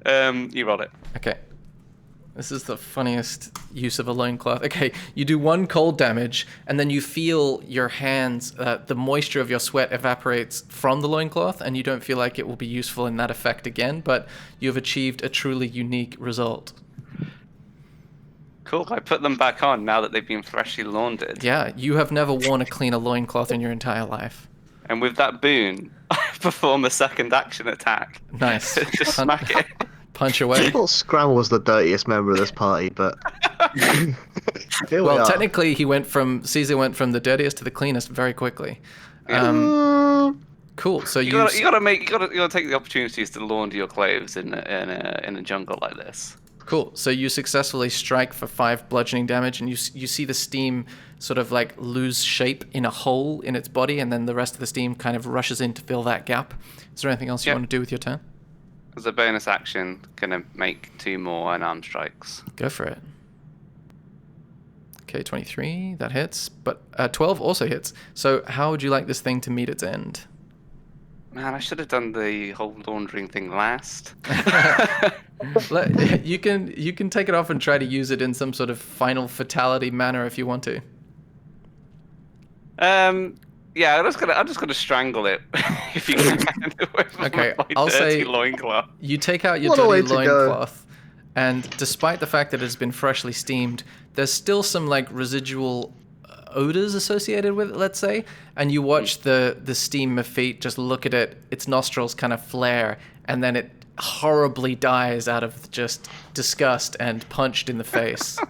You roll it. Okay. This is the funniest use of a loincloth. Okay, you do 1 cold damage, and then you feel your hands, the moisture of your sweat evaporates from the loincloth, and you don't feel like it will be useful in that effect again, but you've achieved a truly unique result. Cool. I put them back on now that they've been freshly laundered. Yeah, you have never worn a cleaner loincloth in your entire life. And with that boon, I perform a second action attack. Nice. Just smack it. Punch I away. thought Scramble was the dirtiest member of this party, but here we Well, are. technically, Caesar went from the dirtiest to the cleanest very quickly. Cool. So You gotta take the opportunities to launder your clothes in a jungle like this. Cool. So you successfully strike for 5 bludgeoning damage, and you see the steam sort of like lose shape in a hole in its body, and then the rest of the steam kind of rushes in to fill that gap. Is there anything else you Yep. want to do with your turn? As a bonus action, gonna make 2 more unarmed strikes. Go for it. Okay, 23, that hits, but 12 also hits. So how would you like this thing to meet its end? Man, I should have done the whole laundering thing last. You can take it off and try to use it in some sort of final fatality manner if you want to. Yeah, I'm just gonna strangle it if you can. Okay, my I'll dirty say loincloth. you take out your What a way dirty to go. loincloth, and despite the fact that it's been freshly steamed, there's still some like residual odors associated with it, let's say, and you watch the steam Mephite just look at it, its nostrils kind of flare, and then it horribly dies out of just disgust and punched in the face.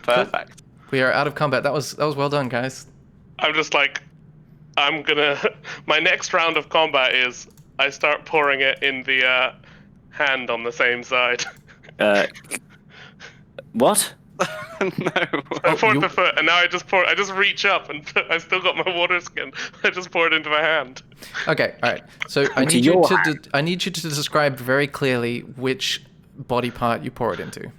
Perfect. We are out of combat. That was well done, guys. I'm just like, my next round of combat is I start pouring it in the hand on the same side. What? No. I poured you- the foot, and now I just reach up and I still got my water skin. I just pour it into my hand. Okay, all right. So I Into need you your to need you to describe very clearly which body part you pour it into.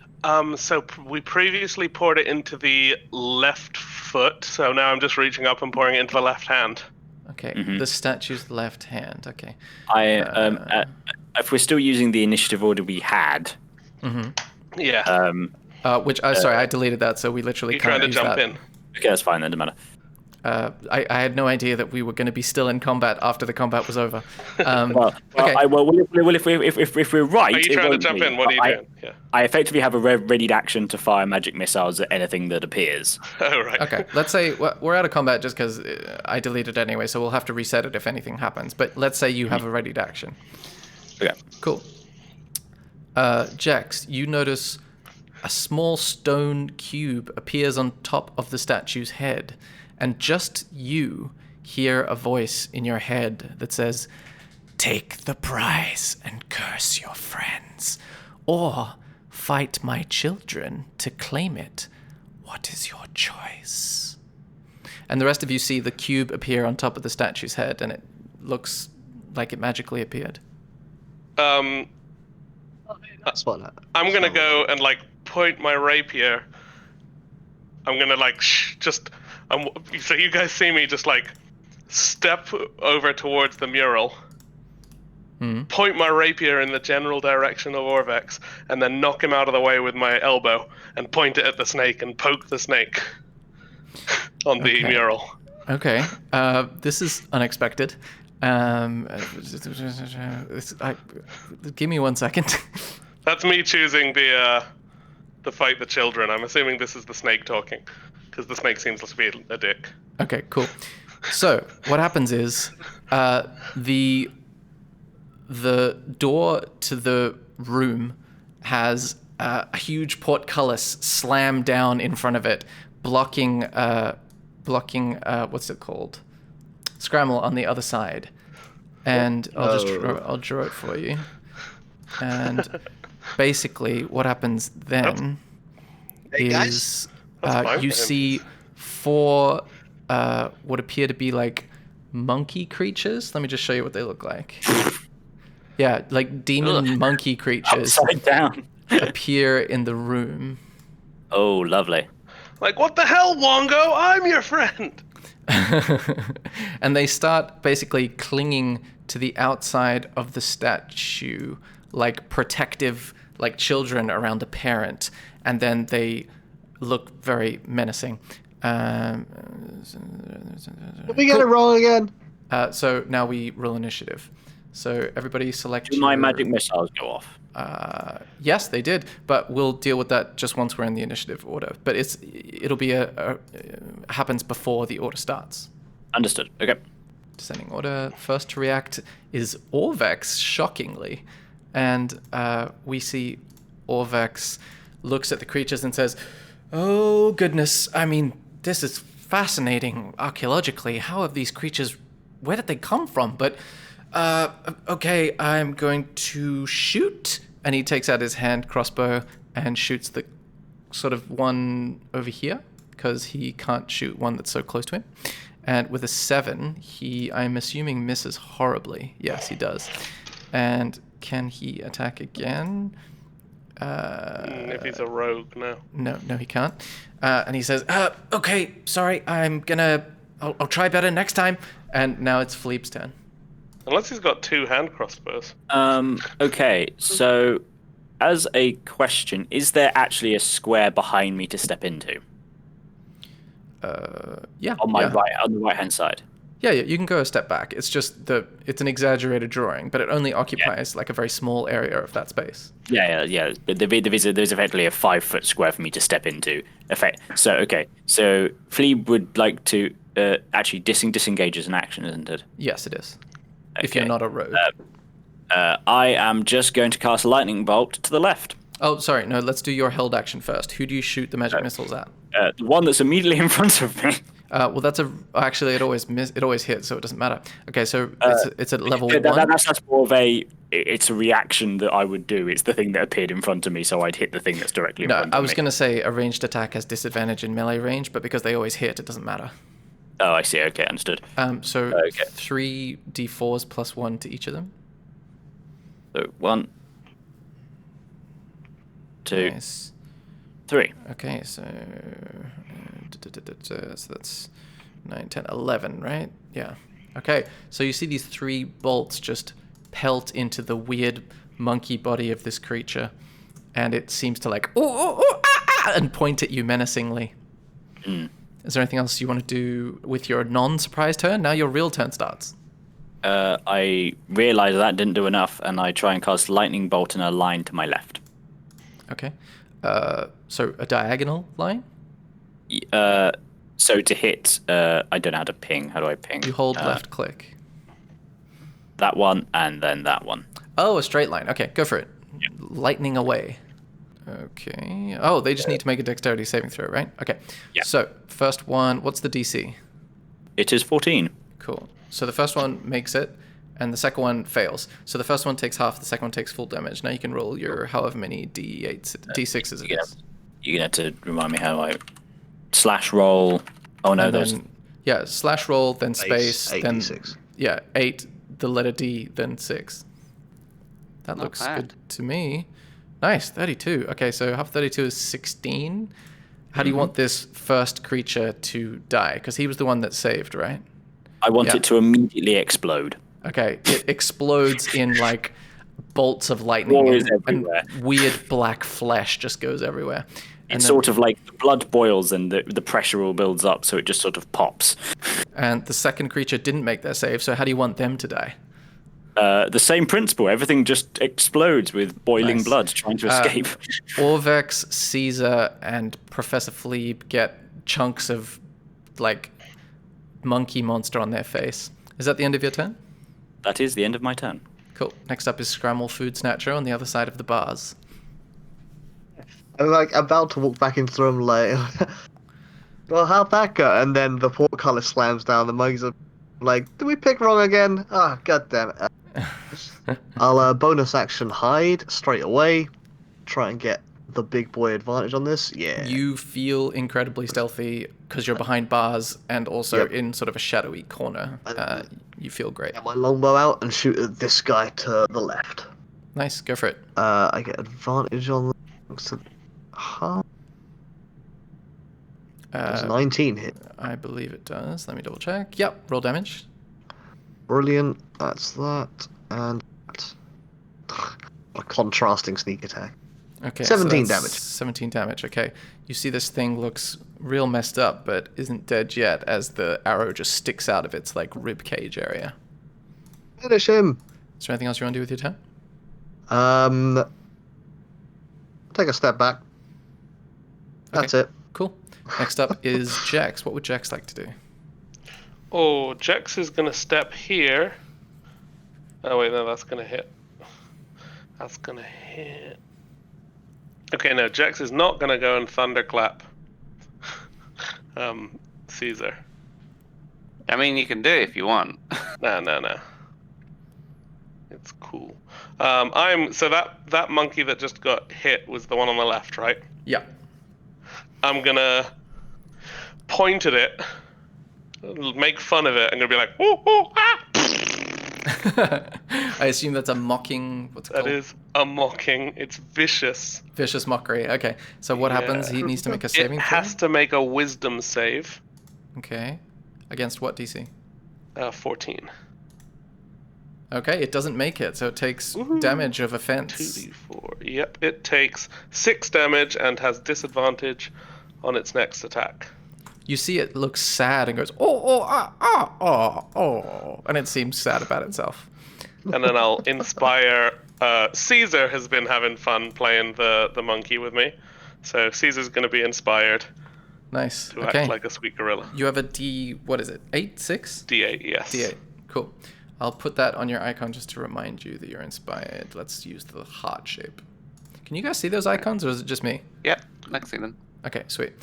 We previously poured it into the left foot, so now I'm just reaching up and pouring it into the left hand. Okay, Mhm. the statue's left hand. Okay. If we're still using the initiative order we had, Yeah. Sorry, I deleted that, so we literally You're can't trying to use jump that. in. okay, that's fine. Then doesn't matter. I had no idea that we were going to be still in combat after the combat was over. Okay. If we're right, Are you it trying to won't jump be. in? What are you doing? Yeah. I effectively have a readied action to fire magic missiles at anything that appears. Oh, right. Okay, let's say we're out of combat just because I deleted it anyway, so we'll have to reset it if anything happens. But let's say you have a readied action. Okay. Cool. Jax, you notice a small stone cube appears on top of the statue's head, and just you hear a voice in your head that says, "Take the prize and curse your friends, or fight my children to claim it. What is your choice?" And the rest of you see the cube appear on top of the statue's head, and it looks like it magically appeared. That's what I'm gonna go and like point my rapier. I'm gonna like so you guys see me just like step over towards the mural, point my rapier in the general direction of Orvex, and then knock him out of the way with my elbow and point it at the snake and poke the snake on the mural. Okay, this is unexpected. Give me 1 second. That's me choosing the fight the children. I'm assuming this is the snake talking, because the snake seems to be a dick. Okay, cool. So what happens is the door to the room has a huge portcullis slammed down in front of it, blocking what's it called? Scramble on the other side. And I'll draw it for you. And basically what happens then is you see 4 what appear to be like monkey creatures. Let me just show you what they look like. Yeah, like demon monkey creatures Upside down. appear in the room. Oh, lovely. Like, what the hell, Wongo? I'm your friend. And they start basically clinging to the outside of the statue, like protective, like children around a parent, and then they look very menacing. Did we get it wrong again? So now we roll initiative. So everybody select. Do my magic missiles go off? Yes, they did, but we'll deal with that just once we're in the initiative order. But it'll be happens before the order starts. Understood. Okay. Descending order. First to react is Orvex, shockingly. And we see Orvex looks at the creatures and says, "Oh, goodness. I mean, this is fascinating archaeologically. How have these creatures... Where did they come from? But, okay, I'm going to shoot." And he takes out his hand crossbow and shoots the sort of one over here, because he can't shoot one that's so close to him. And with a 7, I'm assuming, misses horribly. Yes, he does. And can he attack again? If he's a rogue, no. No, he can't. And he says, "Okay, sorry, I'll try better next time." And now it's Philippe's turn. Unless he's got 2 hand crossbows. Okay, so as a question, is there actually a square behind me to step into? Yeah. On the right hand side. Yeah, you can go a step back. It's just it's an exaggerated drawing, but it only occupies like a very small area of that space. Yeah. There's effectively a 5-foot square for me to step into. So Flea would like to actually disengage as an action, isn't it? Yes, it is. Okay. If you're not a rogue. I am just going to cast a lightning bolt to the left. Oh, sorry. No, let's do your held action first. Who do you shoot the magic missiles at? The one that's immediately in front of me. Well, actually it always hits, so it doesn't matter. Okay, so it's at level 1. That's more of it's a reaction that I would do. It's the thing that appeared in front of me, so I'd hit the thing that's directly in front of me. No, I was going to say a ranged attack has disadvantage in melee range, but because they always hit, it doesn't matter. Oh, I see. Okay, understood. So Okay. 3 d4s plus 1 to each of them. So 1, 2, Nice. 3. Okay, so that's 9, 10, 11, right? Yeah. Okay, so you see these 3 bolts just pelt into the weird monkey body of this creature, and it seems to like and point at you menacingly. Is there anything else you want to do with your non-surprise turn? Now your real turn starts. I realise that didn't do enough, and I try and cast lightning bolt in a line to my left. Okay. So a diagonal line? So to hit, I don't know how to ping. How do I ping? You hold left click. That one, and then that one. Oh, a straight line. Okay, go for it. Yeah. Lightning away. Okay. Oh, they just need to make a dexterity saving throw, right? Okay. Yeah. So, first one, what's the DC? It is 14. Cool. So the first one makes it, and the second one fails. So the first one takes half, the second one takes full damage. Now you can roll your however many D8s, D6s it is. You're going to have to remind me how I... Slash roll... Oh, no, And those... then, yeah, slash roll, then space, Eight then... D6. Yeah, 8, the letter D, then 6. That Not looks bad. good to me. Nice, 32. Okay, so half 32 is 16. How do you want this first creature to die? Because he was the one that saved, right? I want Yeah. it to immediately explode. Okay, it explodes in like bolts of lightning Roars and everywhere. weird black flesh just goes everywhere. And It's then- sort of like the blood boils and the pressure all builds up, so it just sort of pops. And the second creature didn't make their save, so how do you want them to die? The same principle. Everything just explodes with boiling Nice. blood trying to escape. Orvex, Caesar, and Professor Fleeb get chunks of like monkey monster on their face. Is that the end of your turn? That is the end of my turn. Cool. Next up is Scramble Food Snatcher on the other side of the bars. I'm like about to walk back into the room like, well, how'd that go? And then the portcullis slams down. The monkeys are like, did we pick wrong again? Ah, god damn it. I'll bonus action hide straight away. Try and get the big boy advantage on this. Yeah. You feel incredibly stealthy because you're behind bars and also Yep. in sort of a shadowy corner. You feel great. Get my longbow out and shoot at this guy to the left. Nice, go for it. I get advantage on the. Does 19 hit? I believe it does. Let me double check. Yep, roll damage. Brilliant. That's that. And that. A contrasting sneak attack. Okay. 17 that's damage. 17 damage. Okay. You see this thing looks real messed up, but isn't dead yet as the arrow just sticks out of its like rib cage area. Finish him. Is there anything else you want to do with your turn? Take a step back. That's it. Cool. Next up is Jax. What would Jax like to do? Oh, Jex is gonna step here. Oh wait, no, that's gonna hit. That's gonna hit. Okay, no, Jex is not gonna go and thunderclap. Caesar. I mean, you can do it if you want. No. It's cool. So that monkey that just got hit was the one on the left, right? Yeah. I'm gonna point at it, make fun of it. I'm gonna be like, "Ooh, ooh, ah!" I assume that's a mocking. What's it That called? is a mocking. It's vicious. Vicious mockery. Okay. So what happens? He needs to make a It saving throw. has to make a wisdom save. Okay. Against what DC? 14. Okay, it doesn't make it, so it takes damage of offense. 2d4. Yep, it takes 6 damage and has disadvantage on its next attack. You see it looks sad and goes, oh, and it seems sad about itself. And then I'll inspire. Caesar has been having fun playing the monkey with me, so Caesar's going to be inspired Nice. to Okay. act like a sweet gorilla. You have a D, what is it? 8, 6? D8, yes. D8. Cool. I'll put that on your icon just to remind you that you're inspired. Let's use the heart shape. Can you guys see those icons, or is it just me? Yep, I can see them. Okay, sweet.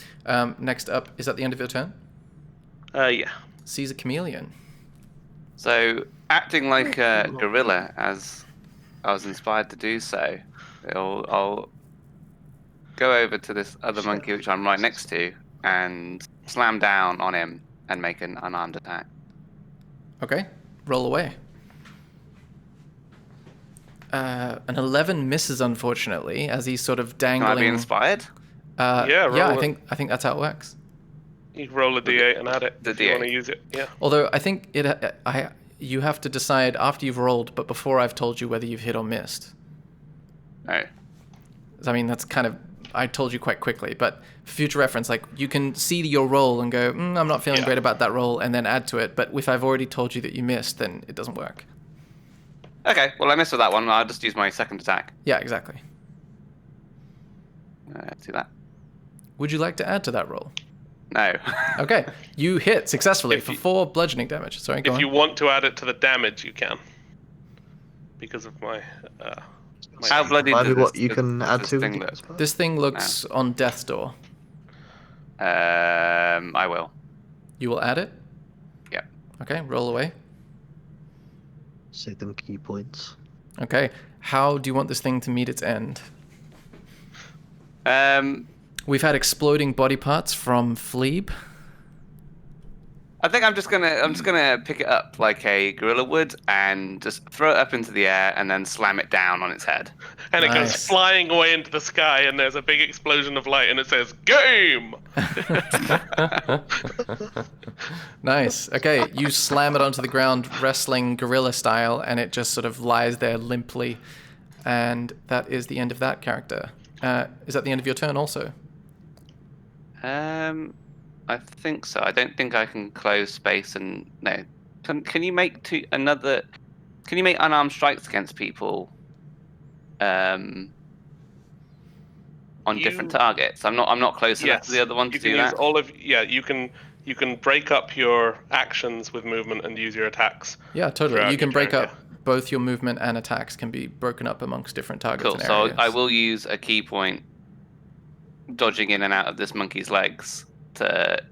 Next up, is that the end of your turn? Yeah. Caesar Chameleon. So, acting like a gorilla, as I was inspired to do so, I'll go over to this other monkey, which I'm right next to, and slam down on him and make an unarmed attack. Okay, roll away. An 11 misses, unfortunately, as he's sort of Can dangling. I be inspired? Yeah, roll I it. think that's how it works. You roll a D8 and add it The if you want to D8. use it. Yeah. Although I think you have to decide after you've rolled, but before I've told you whether you've hit or missed. Oh. I mean, that's kind of I told you quite quickly, but for future reference, like you can see your roll and go, I'm not feeling great about that roll, and then add to it. But if I've already told you that you missed, then it doesn't work. Okay, well I missed with that one. I'll just use my second attack. Yeah, exactly. Do that. Would you like to add to that roll? No. Okay, you hit successfully If for you- 4 bludgeoning damage. Sorry, go If on. you want to add it to the damage, you can. Because of my. How bloody Remind me does what this- you can does add this to thing it look? as well. This thing looks on death's door. I will. You will add it? Yep. Okay, roll away. Save them key points. Okay, how do you want this thing to meet its end? We've had exploding body parts from Fleeb. I think I'm just gonna pick it up like a gorilla would and just throw it up into the air and then slam it down on its head. And it goes Nice. flying away into the sky, and there's a big explosion of light, and it says "Game." Nice. Okay, you slam it onto the ground, wrestling gorilla style, and it just sort of lies there limply. And that is the end of that character. Is that the end of your turn also? I think so. I don't think I can close space and no. Can you make Can you make unarmed strikes against people? On different targets. I'm not close enough Yes, to the other one to you can do use that. all of You can break up your actions with movement and use your attacks. Yeah, totally. throughout You can your break turn, up both your movement and attacks can be broken up amongst different targets Cool. and So areas. I will use a key point, dodging in and out of this monkey's legs to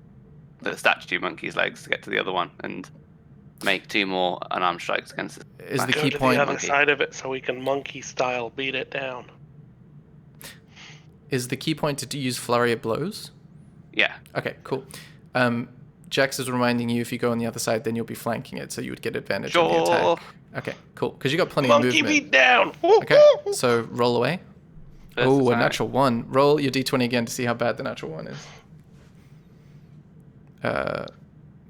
the statue monkey's legs to get to the other one and make 2 more unarmed strikes against it. Is the Go key to point the other monkey. side of it so we can monkey style beat it down. to use flurry of blows? Yeah. Okay, cool. Jax is reminding you if you go on the other side, then you'll be flanking it, so you would get advantage on the Sure. attack. Okay, cool. Because you got plenty Monkey of movement. beat down. Woo, Okay, woo. so roll away. First Oh, a attack. natural 1. Roll your d20 again to see how bad the natural 1 is.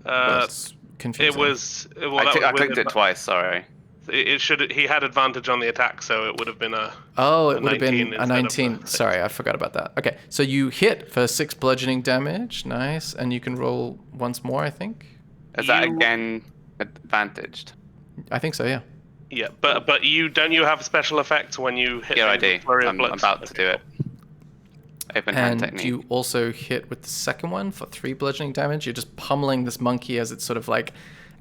That's confusing. It was. Well, I that was with clicked it twice. Sorry. It should. He had advantage on the attack, so it would have been a. Oh, a it would have been 19 a instead of 19. a- Sorry, I forgot about that. Okay, so you hit for 6 bludgeoning damage. Nice. And you can roll once more, I think. Is that You- again advantaged? I think so, yeah. Yeah, but you don't you have special effects when you hit? Yeah, I things do. with flurry of I'm blows? about to do it. Open hand And technique. you also hit with the second one for 3 bludgeoning damage. You're just pummeling this monkey as it's sort of like,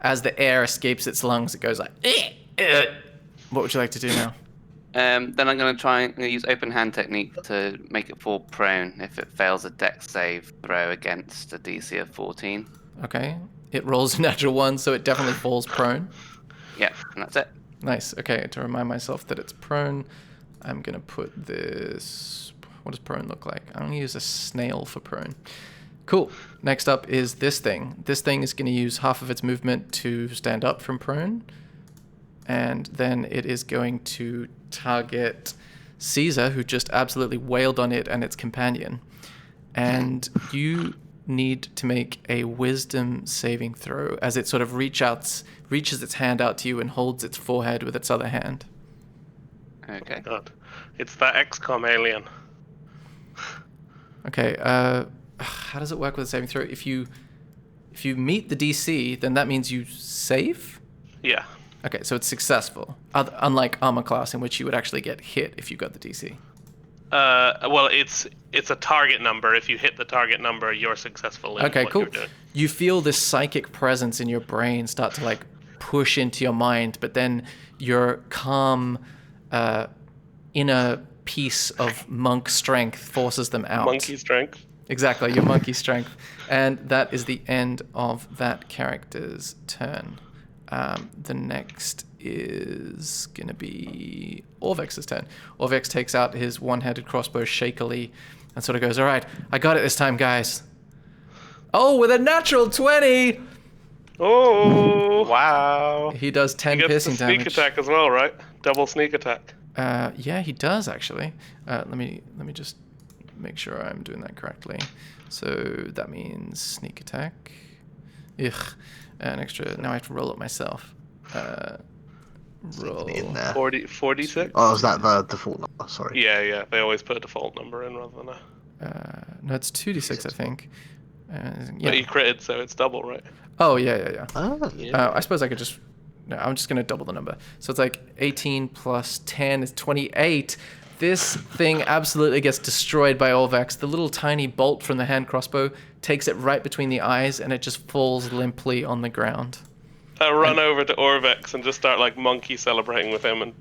as the air escapes its lungs, it goes like, What would you like to do now? Then I'm going to use open hand technique to make it fall prone if it fails a dex save throw against a DC of 14. Okay. It rolls a natural 1, so it definitely falls prone. Yeah, and that's it. Nice. Okay, to remind myself that it's prone, I'm going to put this... What does prone look like? I'm going to use a snail for prone. Cool. Next up is this thing. This thing is going to use half of its movement to stand up from prone. And then it is going to target Caesar, who just absolutely wailed on it and its companion. And you need to make a wisdom saving throw as it sort of reaches its hand out to you and holds its forehead with its other hand. Okay. God, it's that XCOM alien. Okay, how does it work with a saving throw? If you meet the DC, then that means you save? Yeah. Okay, so it's successful. Unlike armor class, in which you would actually get hit if you got the DC. Well, it's a target number. If you hit the target number, you're successful in Okay, what cool. you're doing. You feel this psychic presence in your brain start to like push into your mind, but then your calm inner piece of monk strength forces them out. Monkey strength. Exactly, your monkey strength. And that is the end of that character's turn. The next is going to be Orvex's turn. Orvex takes out his one-handed crossbow shakily and sort of goes, all right, I got it this time, guys. Oh, with a natural 20! Oh, Wow. He does 10 he gets the piercing sneak damage. attack as well, right? Double sneak attack. Yeah, he does, actually. Let me just make sure I'm doing that correctly. So that means sneak attack. Ugh. An extra... Now I have to roll it myself. roll. In there. 46. Oh, is that the default number? Sorry. Yeah. They always put a default number in rather than a. No, it's 2d6, I think. But Yeah. you critted, so it's double, right? Oh, yeah. Ah, I suppose I could just... No, I'm just going to double the number. So it's like 18 plus 10 is 28. This thing absolutely gets destroyed by Olvex. The little tiny bolt from the hand crossbow takes it right between the eyes, and it just falls limply on the ground. I run over to Orvex and just start like monkey celebrating with him and.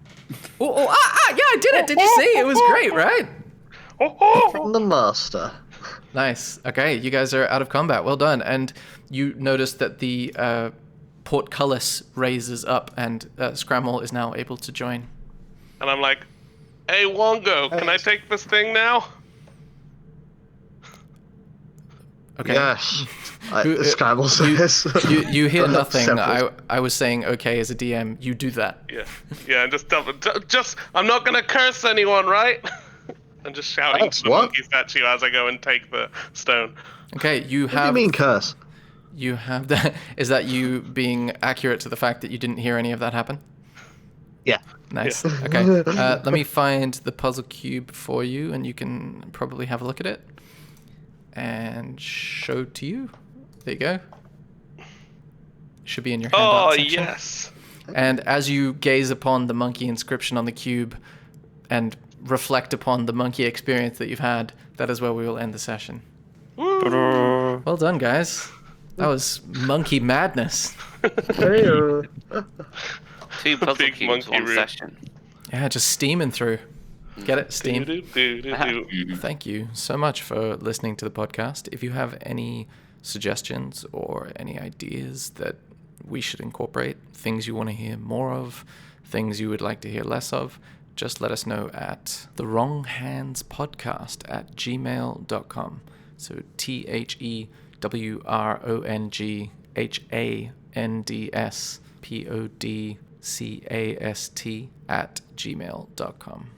Yeah, I did it. Did you see? It was great, right? from the master. Nice. Okay, you guys are out of combat. Well done. And you notice that the portcullis raises up, and Scramble is now able to join. And I'm like, "Hey Wongo, can I take this thing now?" Okay. Yes. Who- Scramble says. You hear nothing. Several. I was saying okay as a DM. You do that. Yeah, and just I'm not gonna curse anyone, right? I'm just shouting That's to the what? monkey statue as I go and take the stone. Okay, you What do you have. mean curse? You have that. Is that you being accurate to the fact that you didn't hear any of that happen? Yeah. Nice. Okay. Let me find the puzzle cube for you, and you can probably have a look at it and show to you. There you go. Should be in your handout Oh section. yes. And as you gaze upon the monkey inscription on the cube and reflect upon the monkey experience that you've had, that is where we will end the session. Well done, guys. That was monkey madness. Two puzzle Big cubes, monkey one room. session. Yeah, just steaming through. Get it? Steam. Do. Thank you so much for listening to the podcast. If you have any suggestions or any ideas that we should incorporate, things you want to hear more of, things you would like to hear less of, just let us know at thewronghandspodcast@gmail.com. So THEWRONGHANDSPODCAST@gmail.com.